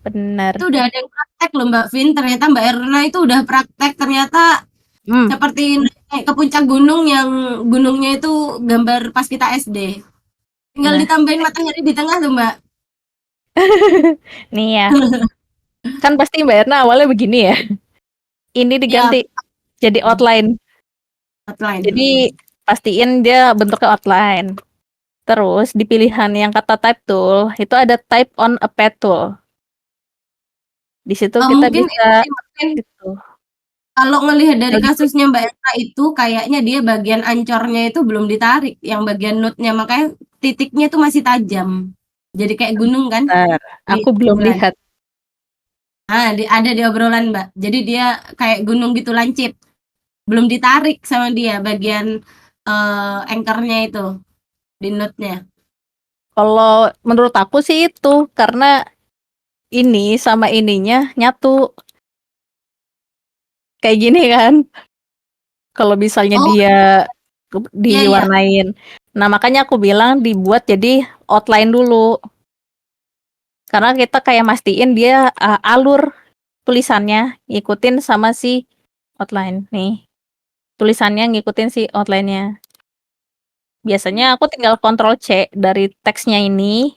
S2: benar.
S3: Itu udah ada yang praktek loh Mbak Vin, ternyata Mbak Erna itu udah praktek, ternyata seperti naik ke puncak gunung yang gunungnya itu gambar pas kita SD. Tinggal
S2: Nah,
S3: ditambahin matahari di tengah tuh Mbak.
S2: nih ya. Kan pasti Mbak Erna awalnya begini ya. Ini
S3: Ya,
S2: diganti jadi outline.
S3: outline.
S2: Jadi pastiin dia bentuknya outline. Terus di pilihan yang kata type tool, itu ada type on a pad tool. Di situ kita
S3: Mungkin itu
S2: bisa
S3: sih mungkin
S2: gitu.
S3: kalau ngelihat dari
S2: Tinggal
S3: kasusnya Mbak Erna itu kayaknya dia bagian ancornya itu belum ditarik, yang bagian node-nya makanya titiknya itu masih tajam. Jadi kayak gunung kan
S2: diputar.
S3: di
S2: Aku belum
S3: obrolan.
S2: lihat.
S3: Ada di obrolan Mbak. Jadi dia kayak gunung gitu lancip. Belum ditarik sama dia bagian anchor-nya itu di node-nya.
S2: Kalau menurut aku sih itu karena ini sama ininya nyatu kayak gini kan. Kalau misalnya
S3: Oh,
S2: dia
S3: iya iya.
S2: diwarnain. Nah, makanya aku bilang dibuat jadi outline dulu. Karena kita kayak mastiin dia alur tulisannya ngikutin sama si outline nih. Tulisannya ngikutin si outline-nya. Biasanya aku tinggal Ctrl C dari teksnya ini.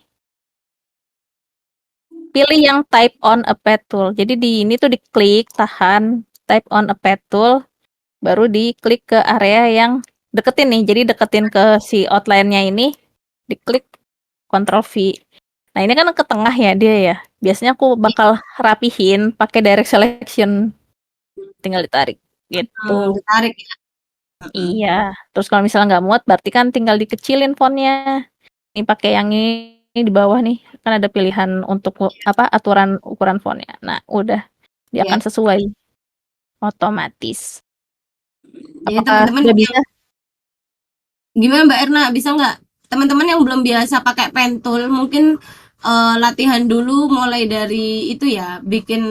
S2: Pilih yang type on a pad tool. Jadi di ini tuh diklik, tahan, type on a pad tool, baru diklik ke area yang deketin nih. Jadi deketin ke si outline-nya ini, diklik Ctrl V. Nah, ini kan ke tengah ya dia ya. Biasanya aku bakal rapihin pakai direct selection. Tinggal ditarik gitu.
S3: Ditarik ya.
S2: Iya. Terus kalau misalnya nggak muat, berarti kan tinggal dikecilin fontnya. Ini pakai yang ini di bawah nih. Kan ada pilihan untuk apa aturan ukuran fontnya. Nah, udah dia akan
S3: Ya.
S2: sesuai otomatis.
S3: Jadi
S2: Apakah
S3: teman-teman
S2: sudah
S3: yang
S2: bisa?
S3: gimana Mbak Erna, bisa nggak teman-teman yang belum biasa pakai pen tool mungkin latihan dulu mulai dari itu ya, bikin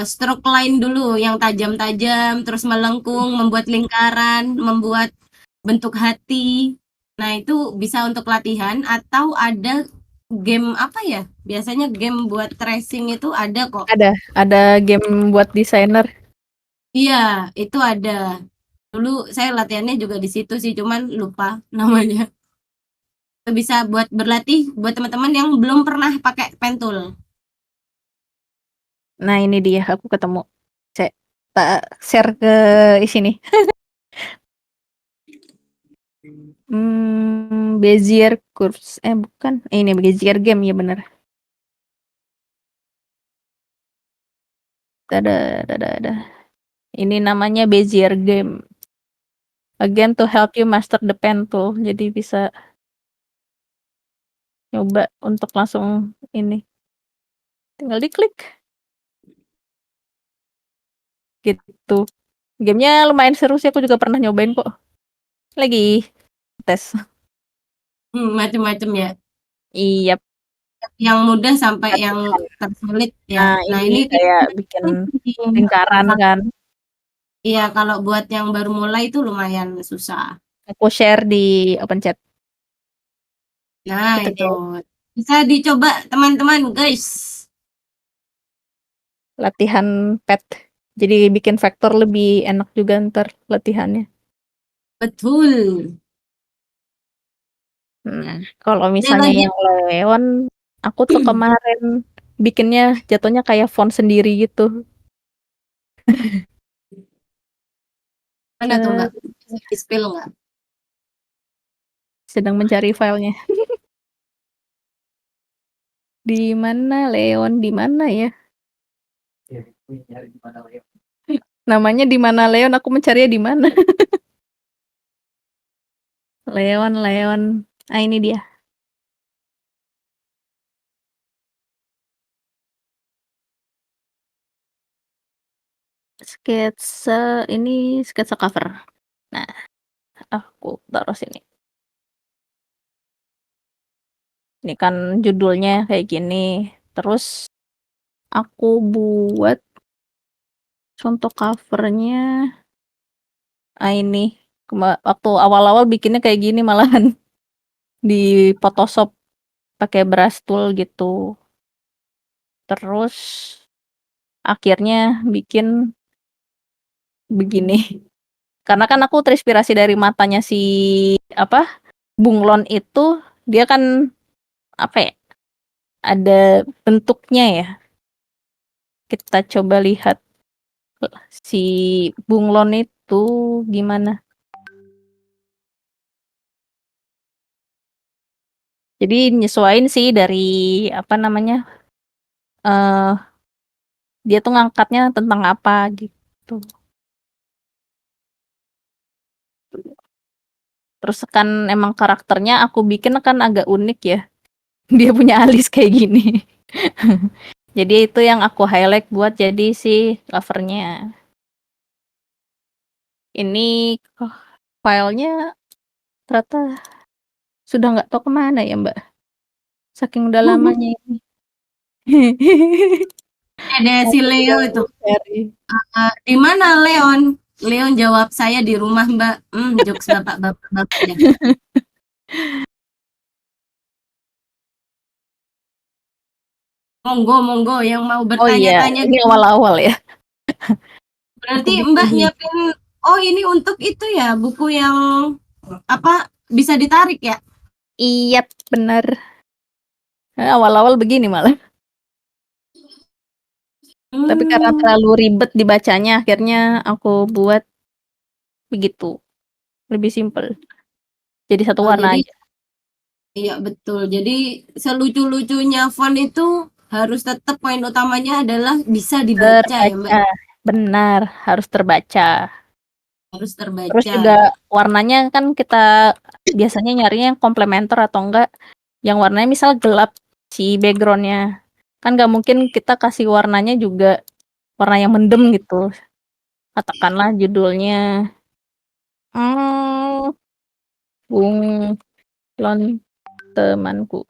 S3: stroke line dulu yang tajam-tajam, terus melengkung, membuat lingkaran, membuat bentuk hati. Nah, itu bisa untuk latihan atau ada game apa ya? Biasanya game buat tracing itu ada kok.
S2: Ada game buat desainer.
S3: Iya, itu ada. Dulu saya latihannya juga di situ sih, cuman lupa namanya. Itu bisa buat berlatih buat teman-teman yang belum pernah pakai pen tool.
S2: Nah, ini dia aku ketemu. Saya tak share ke sini. Bezier Curves. Bukan. Ini Bezier Game ya bener. Ada. Ini namanya Bezier Game. Again to help you master the pen tool. Jadi bisa nyoba untuk langsung ini. Tinggal diklik. Gitu. Gamenya lumayan seru sih. Aku juga pernah nyobain kok. Lagi tes.
S3: Macem-macem ya.
S2: Iya.
S3: Yang mudah sampai yang
S2: Latihan.
S3: tersulit
S2: Nah,
S3: ya. Nah,
S2: ini
S3: ini
S2: kayak bikin lingkaran kan.
S3: Iya, kalau buat yang baru mulai itu lumayan susah.
S2: Aku share di open chat.
S3: Nah,
S2: Gitu
S3: itu
S2: deh.
S3: bisa dicoba teman-teman, guys.
S2: Latihan pet. Jadi bikin vektor lebih enak juga ntar latihannya.
S3: Betul.
S2: Kalau
S3: Ada
S2: misalnya
S3: lagi
S2: yang Leon, aku tuh kemarin bikinnya jatuhnya kayak font sendiri gitu.
S3: mana tuh, Mbak? Bisa di-spill nggak?
S2: Sedang mencari filenya. Di mana Leon? Di mana ya? Namanya di mana Leon? Aku mencarinya di mana? Leon. Ah, ini dia. Sketsa cover. Nah, aku taruh sini. Ini kan judulnya kayak gini. Terus aku buat contoh covernya. Ini waktu awal-awal bikinnya kayak gini malahan di Photoshop pakai brush tool gitu. Terus akhirnya bikin begini. Karena kan aku terinspirasi dari matanya si bunglon itu, dia kan apa ya? Ada bentuknya ya. Kita coba lihat si bunglon itu gimana. Jadi nyesuaiin sih dari dia tuh ngangkatnya tentang apa gitu. Terus kan emang karakternya aku bikin kan agak unik ya. Dia punya alis kayak gini. Jadi itu yang aku highlight buat jadi si covernya. Ini filenya ternyata sudah nggak tahu kemana ya Mbak. Saking udah lamanya ini.
S3: Ada si
S2: Aku juga
S3: Leo itu.
S2: cari.
S3: Di mana Leon? Leon jawab saya di rumah, Mbak. Jokes bapak-bapak ya. Monggo yang mau
S2: Oh iya,
S3: bertanya-tanya.
S2: ini awal-awal ya. Aku
S3: Berarti Mbak
S2: bikin.
S3: nyiapin, oh ini untuk itu ya, buku yang apa bisa ditarik ya?
S2: Iya, benar. Awal-awal begini malah. Tapi karena
S3: Hmm,
S2: terlalu ribet dibacanya, akhirnya aku buat begitu. Lebih simpel. Jadi satu
S3: oh
S2: warna
S3: jadi
S2: aja.
S3: iya betul. Jadi selucu-lucunya font itu harus tetap poin utamanya adalah bisa dibaca ya, Mbak.
S2: Terbaca. Benar, harus terbaca.
S3: Harus
S2: Terus
S3: terbaca.
S2: juga warnanya kan kita biasanya nyarinya yang komplementer atau enggak yang warnanya misal gelap si backgroundnya. Kan nggak mungkin kita kasih warnanya juga warna yang mendem gitu. Katakanlah judulnya Bunglon Temanku.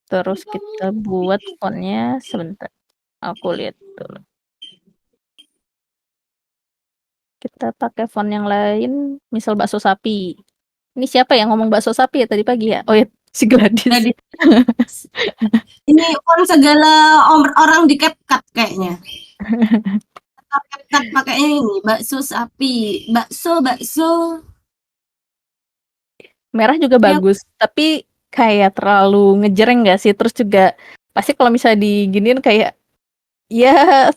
S2: Terus kita buat fontnya sebentar. Aku lihat dulu. Kita pakai font yang lain, misal bakso sapi. Ini siapa yang ngomong bakso sapi ya tadi pagi ya? Oh ya, si Gladys.
S3: Jadi ini font segala orang di CapCut kayaknya. CapCut pakainya ini bakso sapi, bakso.
S2: Merah juga
S3: Ya.
S2: bagus, tapi kayak terlalu ngejreng nggak sih? Terus juga pasti kalau misalnya diginiin kayak ya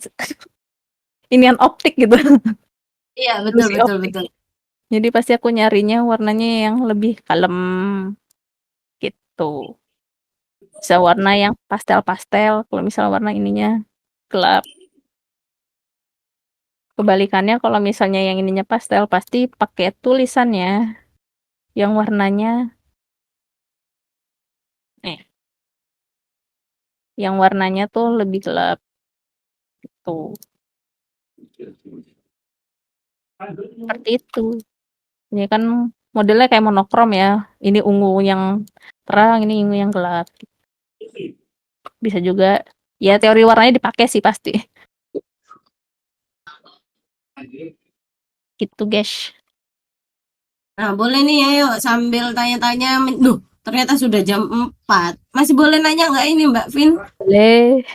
S2: inian optik gitu.
S3: Iya,
S2: Ilusi
S3: betul.
S2: optik. Jadi pasti aku nyarinya warnanya yang lebih kalem gitu. Bisa warna yang pastel-pastel, kalau misalnya warna ininya gelap. Kebalikannya kalau misalnya yang ininya pastel pasti pakai tulisannya yang warnanya yang warnanya tuh lebih gelap gitu. Seperti itu. Ini kan modelnya kayak monokrom ya. Ini ungu yang terang, ini ungu yang gelap. Bisa juga ya teori warnanya dipakai sih pasti. Gitu, guys.
S3: Nah, boleh nih ayo sambil tanya-tanya. Duh, ternyata sudah jam 4. Masih boleh nanya nggak ini Mbak Vin?
S2: Boleh.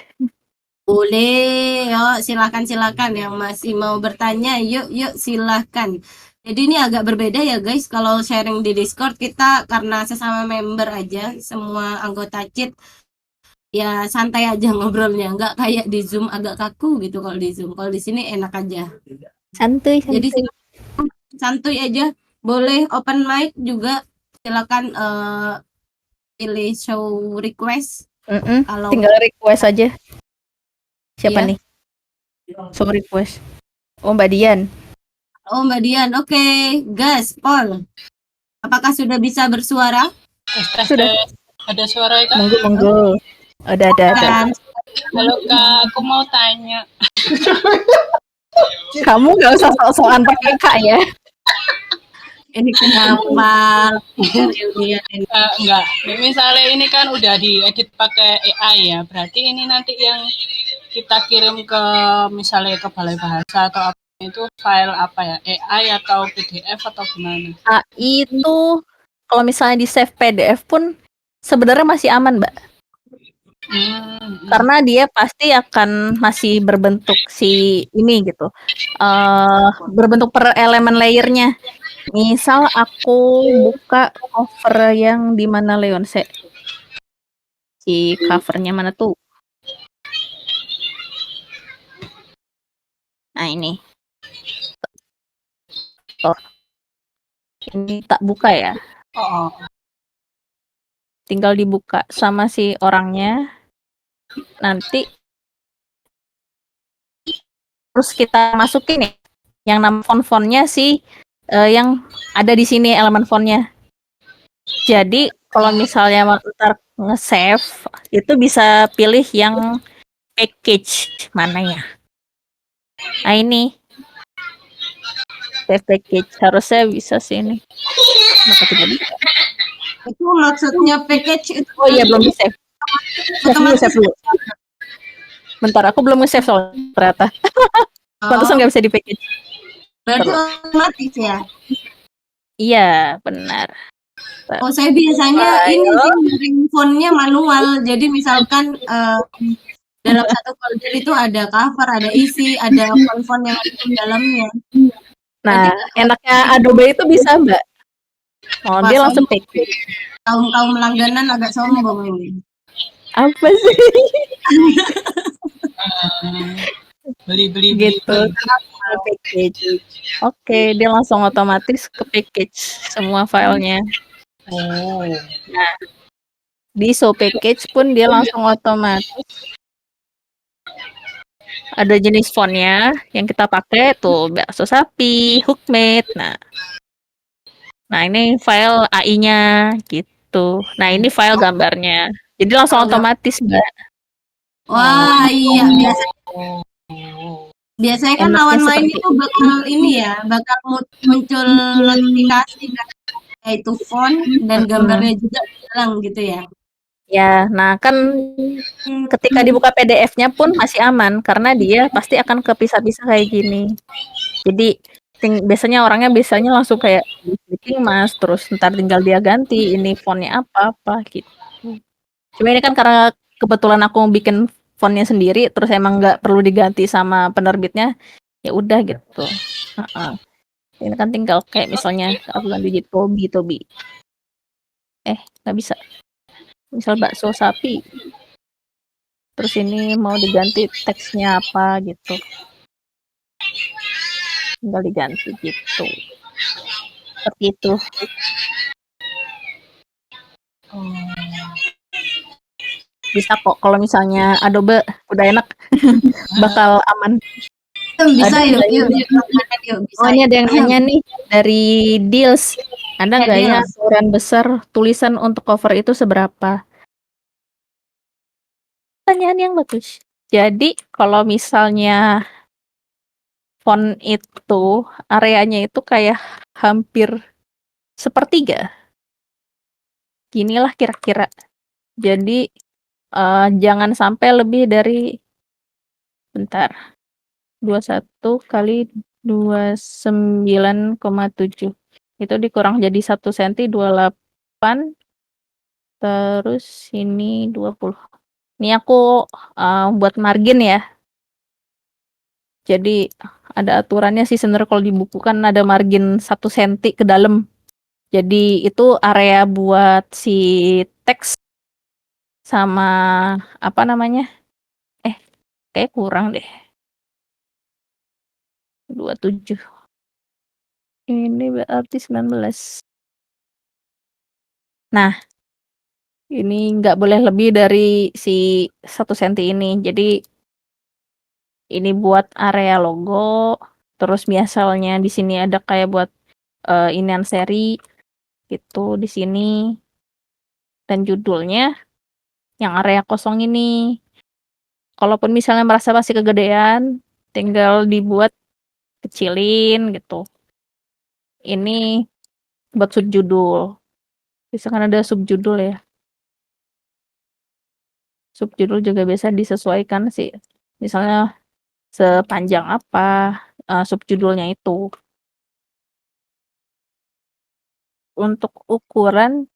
S3: Boleh, yuk silakan yang masih mau bertanya, yuk silakan. Jadi ini agak berbeda ya guys, kalau sharing di Discord kita karena sesama member aja, semua anggota cheat ya santai aja ngobrolnya, nggak kayak di Zoom agak kaku gitu kalau di Zoom. Kalau di sini enak aja.
S2: Santuy.
S3: Jadi santuy aja, boleh open mic juga, silakan pilih show request. Kalau
S2: tinggal request aja. Siapa
S3: iya.
S2: nih? Show request. Oh, Mbak Dian.
S3: Oh, Mbak Dian. Oke, gas, Paul. Apakah sudah bisa bersuara?
S2: Sudah.
S4: Ada suara itu?
S2: Monggo. Ada.
S4: Halo Kak, aku mau tanya.
S2: Kamu nggak usah sok-sokan pakai Kak ya.
S3: Ini kenapa?
S4: Enggak. Misalnya ini kan udah diedit pakai AI ya. Berarti ini nanti yang kita kirim ke misalnya ke Balai Bahasa atau apa itu file apa ya? AI atau PDF atau gimana?
S2: AI itu kalau misalnya di save PDF pun sebenarnya masih aman, Mbak. Karena dia pasti akan masih berbentuk si ini gitu. Berbentuk per elemen layernya. Misal aku buka cover yang di mana Leonse. Si covernya mana tuh? Nah, ini. Oh. Ini tak buka ya.
S4: Oh.
S2: Tinggal dibuka sama si orangnya. Nanti terus kita masukin nih yang nama font-fontnya sih yang ada di sini elemen fontnya. Jadi kalau misalnya ntar nge-save itu bisa pilih yang package mana ya? Nah, ini save package harusnya bisa sih ini. Kenapa tidak bisa?
S3: Itu maksudnya package itu.
S2: Oh iya, belum di save. Save dulu. Bentar, aku belum nge-save soalnya ternyata. Pantesan nggak bisa di package.
S3: Berarti otomatis ya?
S2: Iya, benar.
S3: Oh, saya biasanya ini sih fontnya manual. Jadi misalkan dalam satu folder itu ada cover, ada isi, ada font-font yang ada di dalamnya.
S2: Nah, enaknya Adobe itu bisa, Mbak. Oh, dia langsung package.
S3: Kaum langganan agak sombong ini.
S2: Apa sih?
S4: Beli
S2: Gitu. Package. Oke, dia langsung otomatis ke package semua filenya.
S4: Oh.
S2: Nah, di show package pun dia langsung otomatis ada jenis fontnya yang kita pakai tuh bakso sapi, hookmate. Nah ini file AI-nya gitu. Nah ini file gambarnya. Jadi langsung otomatis, Mbak.
S3: Wah, iya biasanya kan lawan main itu bakal ini ya, bakal muncul notifikasi yaitu font dan gambarnya juga hilang gitu ya.
S2: Ya, nah kan ketika dibuka PDF-nya pun masih aman karena dia pasti akan kepisah-pisah kayak gini. Jadi biasanya orangnya langsung kayak clicking mas, terus ntar tinggal dia ganti ini fontnya apa gitu. Cuma ini kan karena kebetulan aku bikin fontnya sendiri, terus emang nggak perlu diganti sama penerbitnya, ya udah gitu. Ini kan tinggal kayak misalnya aku ganti jadi Tobi. Nggak bisa. Misal bakso sapi. Terus ini mau diganti teksnya apa gitu. Tinggal diganti gitu. Seperti itu. Bisa kok kalau misalnya Adobe udah enak bakal aman.
S3: Bisa
S2: Ada
S3: yuk,
S2: nggak
S3: yuk, yuk, bisa.
S2: Oh, ini ada yang nanya nih dari Deals. Ada nggak ya
S3: Deals.
S2: aturan besar tulisan untuk cover itu seberapa? Pertanyaan yang bagus. Jadi kalau misalnya font itu areanya itu kayak hampir sepertiga. Ginilah kira-kira. Jadi jangan sampai lebih dari bentar. 21 kali 29,7. Itu dikurang jadi 1 cm 28. Terus ini 20. Ini aku buat margin ya. Jadi ada aturannya sih sebenarnya kalau di buku kan ada margin 1 cm ke dalam. Jadi itu area buat si teks sama apa namanya? Kayak kurang deh. 27. Ini berarti 19. Nah, ini nggak boleh lebih dari si 1 cm ini. Jadi ini buat area logo. Terus misalnya di sini ada kayak buat inian seri gitu di sini. Dan judulnya yang area kosong ini. Kalaupun misalnya merasa masih kegedean, tinggal dibuat kecilin gitu. Ini buat subjudul. Misalkan ada subjudul ya. Subjudul juga bisa disesuaikan sih. Misalnya sepanjang apa subjudulnya itu. Untuk ukuran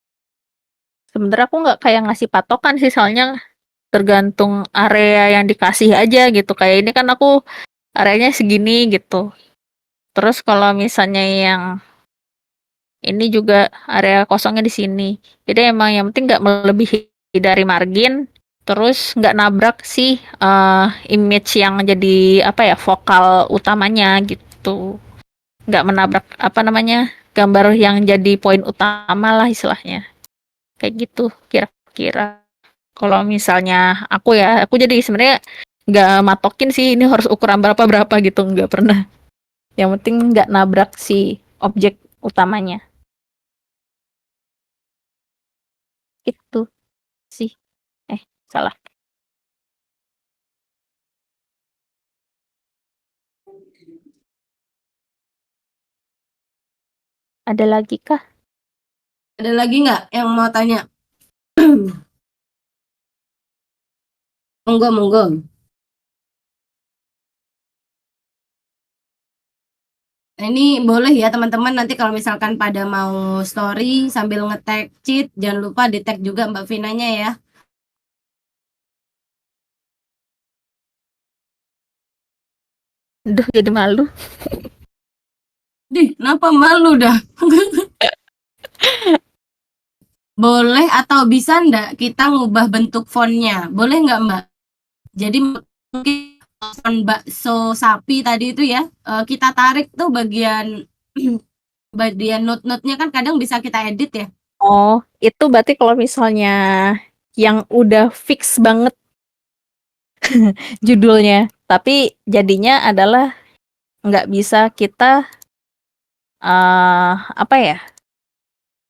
S2: sebenarnya aku nggak kayak ngasih patokan sih, soalnya tergantung area yang dikasih aja gitu. Kayak ini kan aku areanya segini gitu. Terus kalau misalnya yang ini juga area kosongnya di sini. Jadi emang yang penting nggak melebihi dari margin. Terus nggak nabrak sih image yang jadi apa ya vokal utamanya gitu. Nggak menabrak apa namanya gambar yang jadi poin utama lah istilahnya. Kayak gitu kira-kira. Kalau misalnya aku jadi sebenarnya nggak matokin sih ini harus ukuran berapa gitu, nggak pernah. Yang penting nggak nabrak si objek utamanya. Itu sih. Salah. Ada lagi kah?
S3: Ada lagi nggak yang mau tanya? Monggo. Nah, ini boleh ya teman-teman, nanti kalau misalkan pada mau story sambil nge-tag cheat, jangan lupa di-tag juga Mbak Vinanya ya.
S2: Duh, jadi malu.
S3: Kenapa malu dah? Boleh atau bisa ndak kita ngubah bentuk fontnya? Boleh nggak Mbak? Jadi mungkin font bakso sapi tadi itu ya, kita tarik tuh bagian note-note-nya kan kadang bisa kita edit ya.
S2: Oh, itu berarti kalau misalnya yang udah fix banget judulnya, tapi jadinya adalah nggak bisa kita apa ya?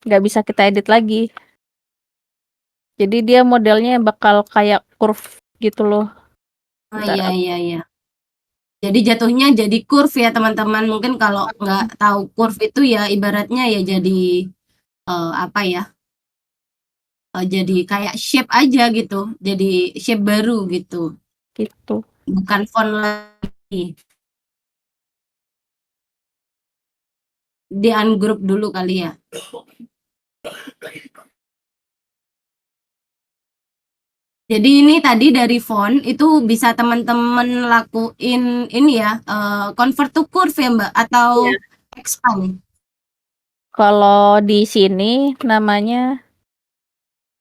S2: Nggak bisa kita edit lagi. Jadi dia modelnya bakal kayak curve gitu loh.
S3: Oh
S2: Bentar,
S3: iya. Jadi jatuhnya jadi curve ya teman-teman. Mungkin kalau nggak tahu curve itu ya ibaratnya ya jadi apa ya? jadi kayak shape aja gitu, jadi shape baru gitu,
S2: gitu.
S3: bukan font lagi. Di ungroup dulu kali ya. Jadi ini tadi dari font itu bisa teman-teman lakuin ini ya, convert to curve ya Mbak atau
S2: Iya.
S3: expand?
S2: Kalau di sini namanya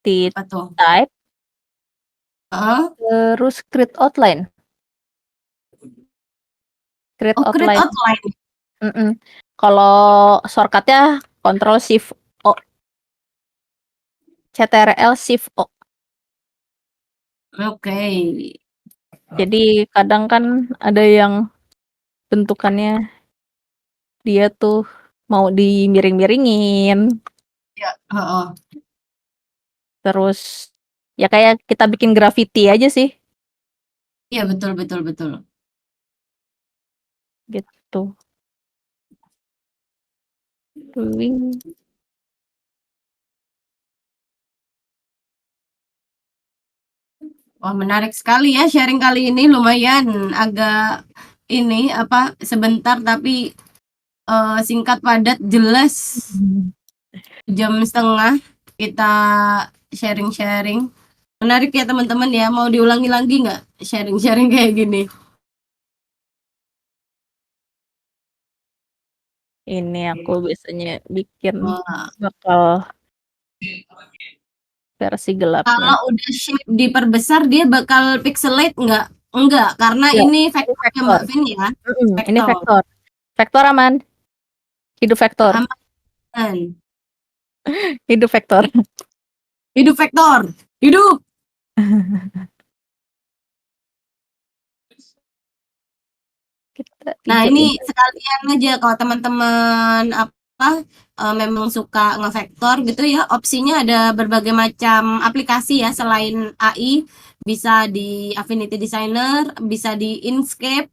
S2: di
S3: Apa tuh?
S2: type
S3: Heeh.
S2: terus create outline. Create
S3: Oh, create
S2: outline.
S3: outline.
S2: Kalau shortcut-nya Ctrl Shift O. CTRL Shift O.
S3: Oke.
S2: Jadi kadang kan ada yang bentukannya dia tuh mau dimiring-miringin,
S3: Ya, heeh.
S2: terus ya kayak kita bikin graffiti aja sih,
S3: Iya, betul betul betul.
S2: gitu. Doing.
S3: Wah, menarik sekali ya sharing kali ini, lumayan agak ini apa sebentar tapi singkat padat jelas. Jam setengah kita sharing-sharing. Menarik ya teman-teman ya, mau diulangi lagi nggak sharing-sharing kayak gini?
S2: Ini aku biasanya bikin
S3: Wah,
S2: bakal versi gelapnya.
S3: kalau udah shape diperbesar dia bakal pixelate nggak? Enggak, karena
S2: Enggak,
S3: ini
S2: ini
S3: vektor ya
S2: vektor.
S3: Mbak Vin ya.
S2: Ini
S3: Vektor.
S2: vektor. Vektor aman. Hidup vektor.
S3: Aman.
S2: Hidup vektor.
S3: Hidup vektor. Hidup.
S2: Kita
S3: Nah,
S2: hijauin.
S3: ini sekalian aja kalau teman-teman apa memang suka ngevektor gitu ya, opsinya ada berbagai macam aplikasi ya selain AI, bisa di Affinity Designer, bisa di Inkscape,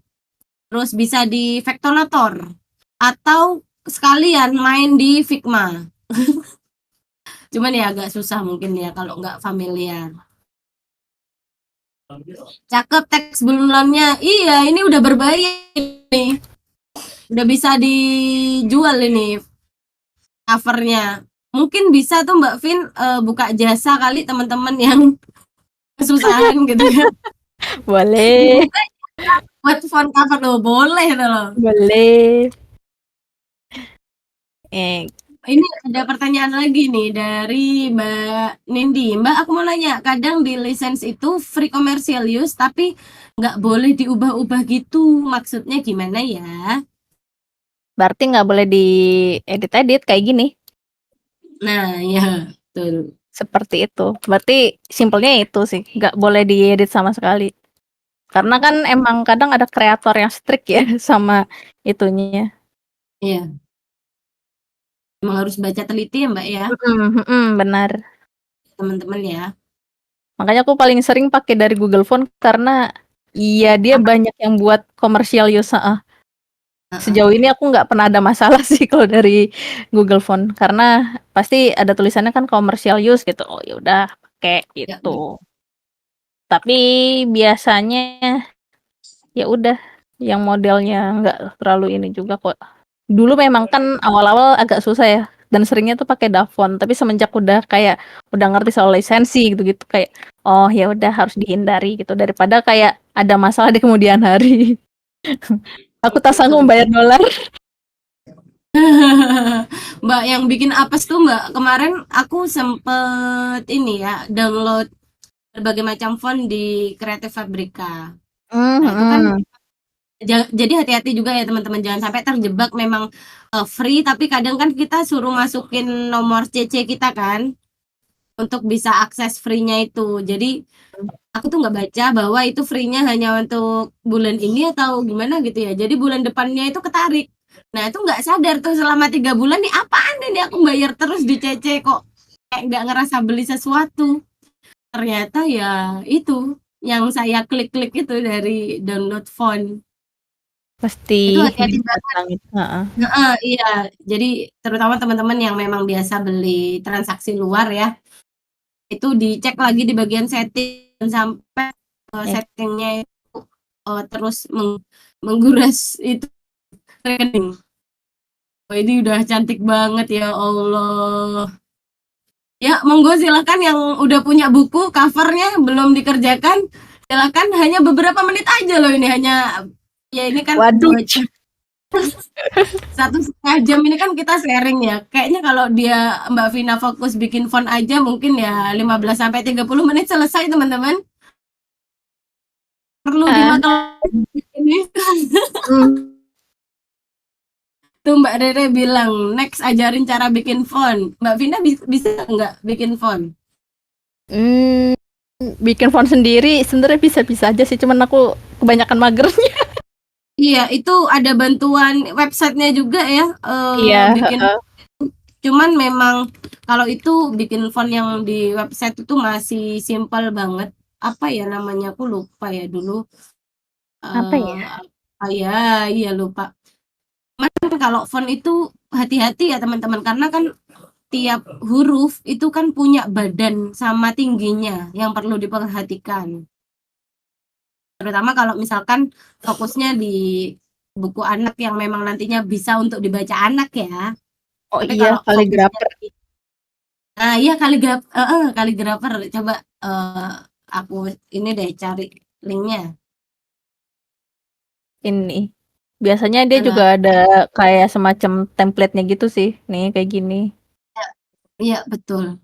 S3: terus bisa di Vectonator atau sekalian main di Figma. Cuman ya agak susah mungkin ya kalau nggak familiar. Cakep teks bulannya. Iya, ini udah berbayar nih. Udah bisa dijual ini covernya. Mungkin bisa tuh Mbak Vin buka jasa kali teman-teman yang kesusahan gitu kan.
S2: Boleh.
S3: Dibuka buat font cover loh, boleh tuh loh.
S2: Boleh. Eh,
S3: Ini ada pertanyaan lagi nih dari Mbak Nindi. Mbak, aku mau nanya, kadang di license itu free commercial use tapi nggak boleh diubah-ubah gitu. Maksudnya gimana ya?
S2: berarti nggak boleh diedit-edit kayak gini.
S3: Nah, ya, betul.
S2: Seperti itu. Berarti simpelnya itu sih. Nggak boleh diedit sama sekali. Karena kan emang kadang ada kreator yang strict ya sama itunya.
S3: Iya. Emang harus baca teliti ya Mbak ya,
S2: Benar.
S3: teman-teman ya.
S2: Makanya aku paling sering pakai dari Google Font karena iya dia banyak yang buat commercial use. Sejauh ini aku nggak pernah ada masalah sih kalau dari Google Font karena pasti ada tulisannya kan commercial use gitu. Oh ya udah pakai
S3: Ya,
S2: gitu. Tapi biasanya ya udah yang modelnya nggak terlalu ini juga kok. Dulu memang kan awal-awal agak susah ya dan seringnya tuh pakai Dafont, tapi semenjak udah ngerti soal lisensi gitu-gitu kayak oh ya udah harus dihindari gitu daripada kayak ada masalah di kemudian hari. Aku tak sanggup membayar dolar.
S3: Mbak yang bikin apes tuh Mbak, kemarin aku sempet ini ya download berbagai macam font di Creative Fabrica. Nah, itu kan jadi hati-hati juga ya teman-teman, jangan sampai terjebak memang free tapi kadang kan kita suruh masukin nomor CC kita kan untuk bisa akses free-nya itu. Jadi aku tuh nggak baca bahwa itu free-nya hanya untuk bulan ini atau gimana gitu ya. Jadi bulan depannya itu ketarik. Nah, itu nggak sadar tuh selama 3 bulan nih apaan ini aku bayar terus di CC kok kayak nggak ngerasa beli sesuatu. Ternyata ya itu yang saya klik-klik itu dari download font. Itu
S2: Pasti
S3: hati-hati banget.
S2: banget.
S3: Iya. Jadi terutama teman-teman yang memang biasa beli transaksi luar ya, itu dicek lagi di bagian setting sampai settingnya itu terus mengguras itu rekening. Oh, ini udah cantik banget ya Allah. Ya, monggo silakan yang udah punya buku covernya belum dikerjakan, silakan, hanya beberapa menit aja loh ini, hanya ya ini kan
S2: Waduh.
S3: 1,5 jam ini kan kita sharing ya. Kayaknya kalau dia Mbak Vina fokus bikin font aja mungkin ya 15 sampai 30 menit selesai, teman-teman. Perlu dimakan ini. Tuh Mbak Rere bilang, next ajarin cara bikin font. Mbak Vina bisa nggak bikin font?
S2: Bikin font sendiri sebenarnya bisa-bisa aja sih, cuman aku kebanyakan magernya.
S3: Iya, itu ada bantuan websitenya juga ya.
S2: Iya.
S3: Bikin. Cuman memang kalau itu bikin font yang di website itu masih simpel banget. Apa ya namanya? Aku lupa ya dulu.
S2: Apa ya?
S3: Iya lupa. Kalau font itu hati-hati ya teman-teman, karena kan tiap huruf itu kan punya badan sama tingginya yang perlu diperhatikan. Terutama kalau misalkan fokusnya di buku anak yang memang nantinya bisa untuk dibaca anak ya.
S2: Oh
S3: Tapi
S2: iya,
S3: kalau
S2: kaligrafer.
S3: Nah iya kaligrafer. Coba aku ini deh cari linknya.
S2: Ini biasanya dia
S3: Mana?
S2: juga ada kayak semacam template-nya gitu sih, nih kayak gini.
S3: Iya betul.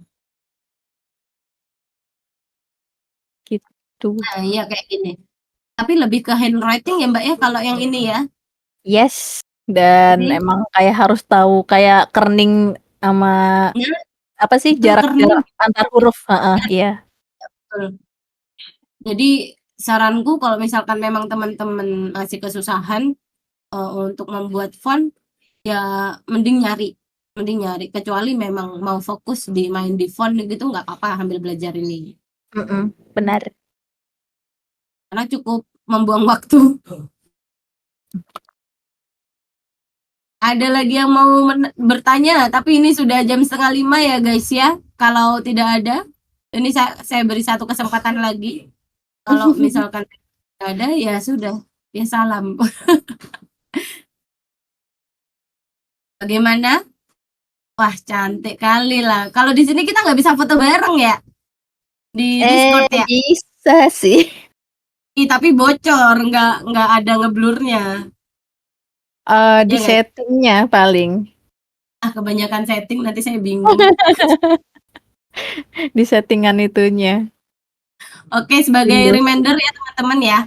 S2: Gitu.
S3: Nah iya kayak gini. Tapi lebih ke handwriting ya Mbak ya kalau yang ini ya.
S2: Yes, dan
S3: Jadi,
S2: emang kayak harus tahu kayak kerning sama
S3: Nah,
S2: apa sih
S3: itu
S2: jarak
S3: kerning.
S2: antar huruf. Iya.
S3: Betul. Jadi saranku kalau misalkan memang teman-teman masih kesusahan untuk membuat font, ya mending nyari, kecuali memang mau fokus di main di font gitu nggak apa-apa sambil belajar ini.
S2: Benar.
S3: Karena cukup membuang waktu. Ada lagi yang mau bertanya, tapi ini sudah jam 4:30 ya guys ya. Kalau tidak ada, ini saya beri satu kesempatan lagi. Kalau misalkan tidak ada, ya sudah, ya salam. Bagaimana? Wah cantik kali lah. Kalau di sini kita nggak bisa foto bareng ya? Di Discord ya?
S2: Bisa sih.
S3: Tapi bocor, nggak ada ngeblurnya.
S2: Di
S3: Ya nggak?
S2: settingnya paling.
S3: Kebanyakan setting nanti saya bingung.
S2: Di settingan itunya.
S3: Oke, sebagai
S2: Windows.
S3: reminder ya teman-teman ya.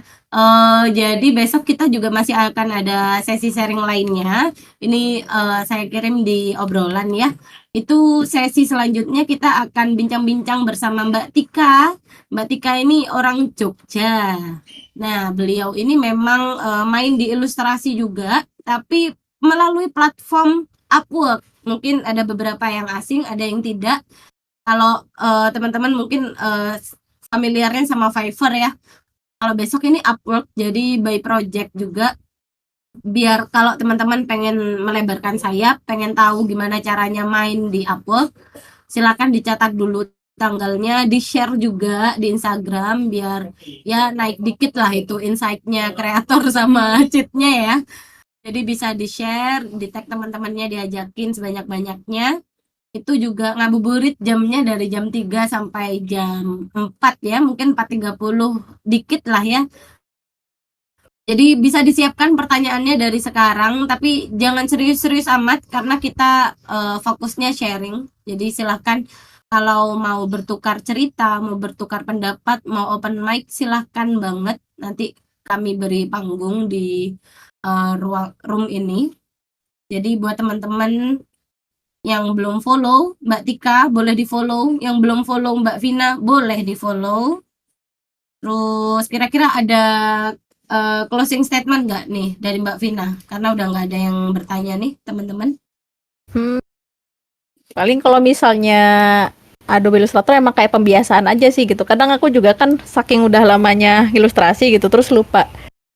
S3: Jadi besok kita juga masih akan ada sesi sharing lainnya. Ini saya kirim di obrolan ya. Itu sesi selanjutnya kita akan bincang-bincang bersama Mbak Tika. Mbak Tika ini orang Jogja. Nah, beliau ini memang main di ilustrasi juga, tapi melalui platform Upwork. Mungkin ada beberapa yang asing, ada yang tidak. Kalau teman-teman mungkin familiarnya sama Fiverr ya. Kalau besok ini Upwork, jadi by project juga. Biar kalau teman-teman pengen melebarkan sayap, pengen tahu gimana caranya main di Upwork, silakan dicatat dulu tanggalnya, di-share juga di Instagram biar ya naik dikit lah itu insight-nya kreator sama cheat-nya ya. Jadi bisa di-share, di-tag teman-temannya, diajakin sebanyak-banyaknya. Itu juga ngabuburit jamnya dari jam 3 sampai jam 4 ya, mungkin 4:30 dikit lah ya. Jadi bisa disiapkan pertanyaannya dari sekarang, tapi jangan serius-serius amat karena kita fokusnya sharing. Jadi silahkan kalau mau bertukar cerita, mau bertukar pendapat, mau open mic silahkan banget. Nanti kami beri panggung di ruang room ini. Jadi buat teman-teman yang belum follow Mbak Tika boleh di follow, yang belum follow Mbak Vina boleh di follow. Terus kira-kira ada closing statement nggak nih dari Mbak Vina? Karena udah nggak ada yang bertanya nih teman-teman.
S2: Paling kalau misalnya Adobe Illustrator emang kayak pembiasaan aja sih gitu. Kadang aku juga kan saking udah lamanya ilustrasi gitu terus lupa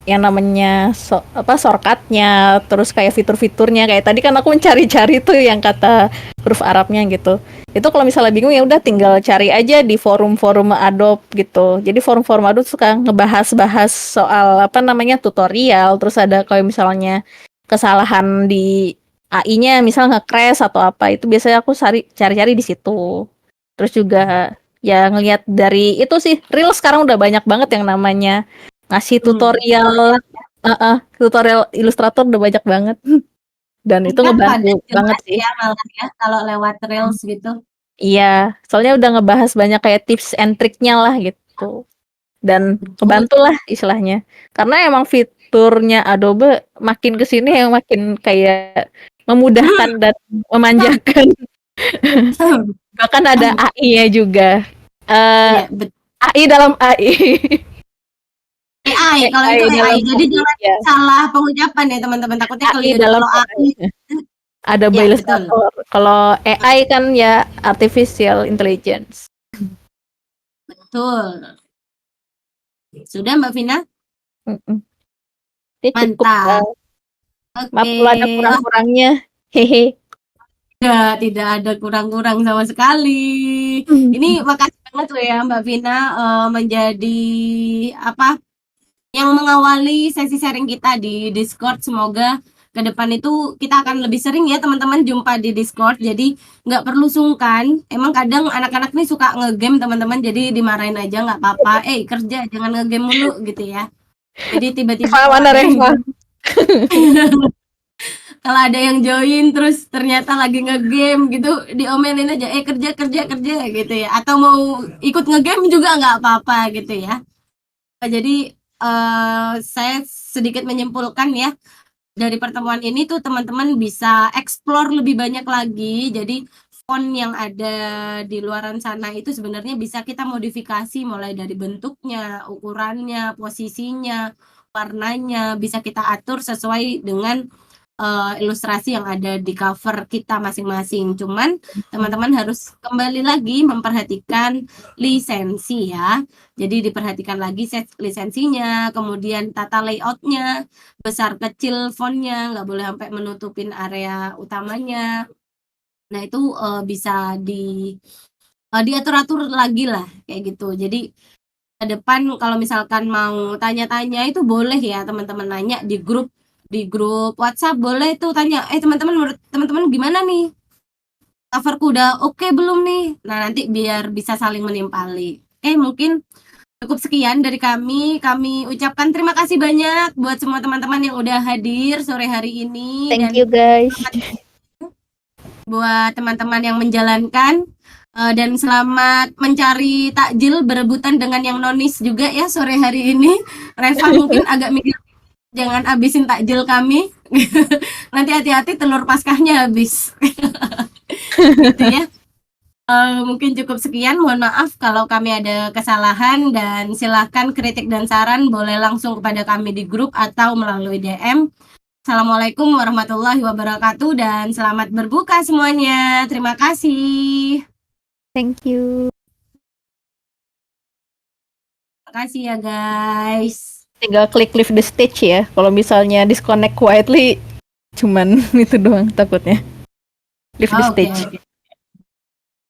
S2: yang namanya shortcutnya, terus kayak fitur-fiturnya. Kayak tadi kan aku mencari-cari tuh yang kata huruf Arabnya gitu. Itu kalau misalnya bingung ya udah tinggal cari aja di forum-forum Adobe gitu. Jadi forum-forum Adobe suka ngebahas-bahas soal apa namanya tutorial, terus ada kalau misalnya kesalahan di AI-nya misal nge-crash atau apa, itu biasanya aku cari-cari di situ. Terus juga ya ngelihat dari itu sih, Reels sekarang udah banyak banget yang namanya ngasih tutorial, tutorial Illustrator udah banyak banget. Dan itu
S3: Iya,
S2: ngebantu
S3: padat
S2: banget
S3: jelas
S2: sih.
S3: ya malah ya kalau lewat Reels gitu.
S2: Iya, soalnya udah ngebahas banyak kayak tips and triknya lah gitu. Dan
S3: Betul.
S2: kebantu lah istilahnya. Karena emang fiturnya Adobe makin kesini yang makin kayak memudahkan dan memanjakan. Bahkan ada AI-nya juga.
S3: Iya, betul.
S2: AI dalam AI.
S3: AI, kalau itu AI.
S2: dalam
S3: Jadi
S2: AI,
S3: jangan
S2: ya.
S3: salah pengucapan ya teman-teman. Takutnya
S2: AI
S3: keliru.
S2: dalam
S3: Kalau AI,
S2: AI. Ada
S3: ya betul.
S2: Illustrator. Kalau AI kan ya artificial intelligence.
S3: Betul. Sudah Mbak Vina?
S2: Mm-mm. Ini cukup.
S3: Mantap.
S2: Maaf
S3: Oke.
S2: kalau ada kurang-kurangnya. Hehe.
S3: Tidak ada kurang-kurang sama sekali. Ini makasih banget loh ya Mbak Vina menjadi apa yang mengawali sesi sharing kita di Discord. Semoga ke depan itu kita akan lebih sering ya teman-teman jumpa di Discord. Jadi nggak perlu sungkan. Emang kadang anak-anak nih suka ngegame teman-teman. Jadi dimarahin aja nggak apa-apa. Kerja jangan ngegame mulu gitu ya. Jadi tiba-tiba
S2: Mana Reva?
S3: kalau ada yang join terus ternyata lagi ngegame gitu diomelin aja kerja kerja kerja gitu ya, atau mau ikut ngegame juga nggak apa-apa gitu ya. Jadi saya sedikit menyimpulkan ya dari pertemuan ini tuh teman-teman bisa explore lebih banyak lagi. Jadi font yang ada di luaran sana itu sebenarnya bisa kita modifikasi mulai dari bentuknya, ukurannya, posisinya, warnanya bisa kita atur sesuai dengan ilustrasi yang ada di cover kita masing-masing. Cuman teman-teman harus kembali lagi memperhatikan lisensi ya. Jadi diperhatikan lagi lisensinya, kemudian tata layoutnya, besar kecil fontnya, nggak boleh sampai menutupin area utamanya. Nah itu bisa diatur-atur lagi lah kayak gitu. Jadi ke depan kalau misalkan mau tanya-tanya itu boleh ya teman-teman nanya di grup WhatsApp, boleh tuh tanya teman-teman menurut teman-teman gimana nih coverku udah oke belum nih. Nah nanti biar bisa saling menimpali. Mungkin cukup sekian dari kami ucapkan terima kasih banyak buat semua teman-teman yang udah hadir sore hari ini.
S2: Thank you guys.
S3: Buat teman-teman yang menjalankan dan selamat mencari takjil berebutan dengan yang nonis juga ya sore hari ini. Reva mungkin agak mikir jangan habisin takjil kami. Nanti hati-hati telur paskahnya habis. Gitu ya. Mungkin cukup sekian. Mohon maaf kalau kami ada kesalahan dan silahkan kritik dan saran boleh langsung kepada kami di grup atau melalui DM. Assalamualaikum warahmatullahi wabarakatuh dan selamat berbuka semuanya. Terima kasih.
S2: Thank you.
S3: Terima kasih ya guys.
S2: Tinggal klik leave the stage ya. Kalau misalnya disconnect quietly, cuman itu doang takutnya. Leave the stage.
S3: Oke.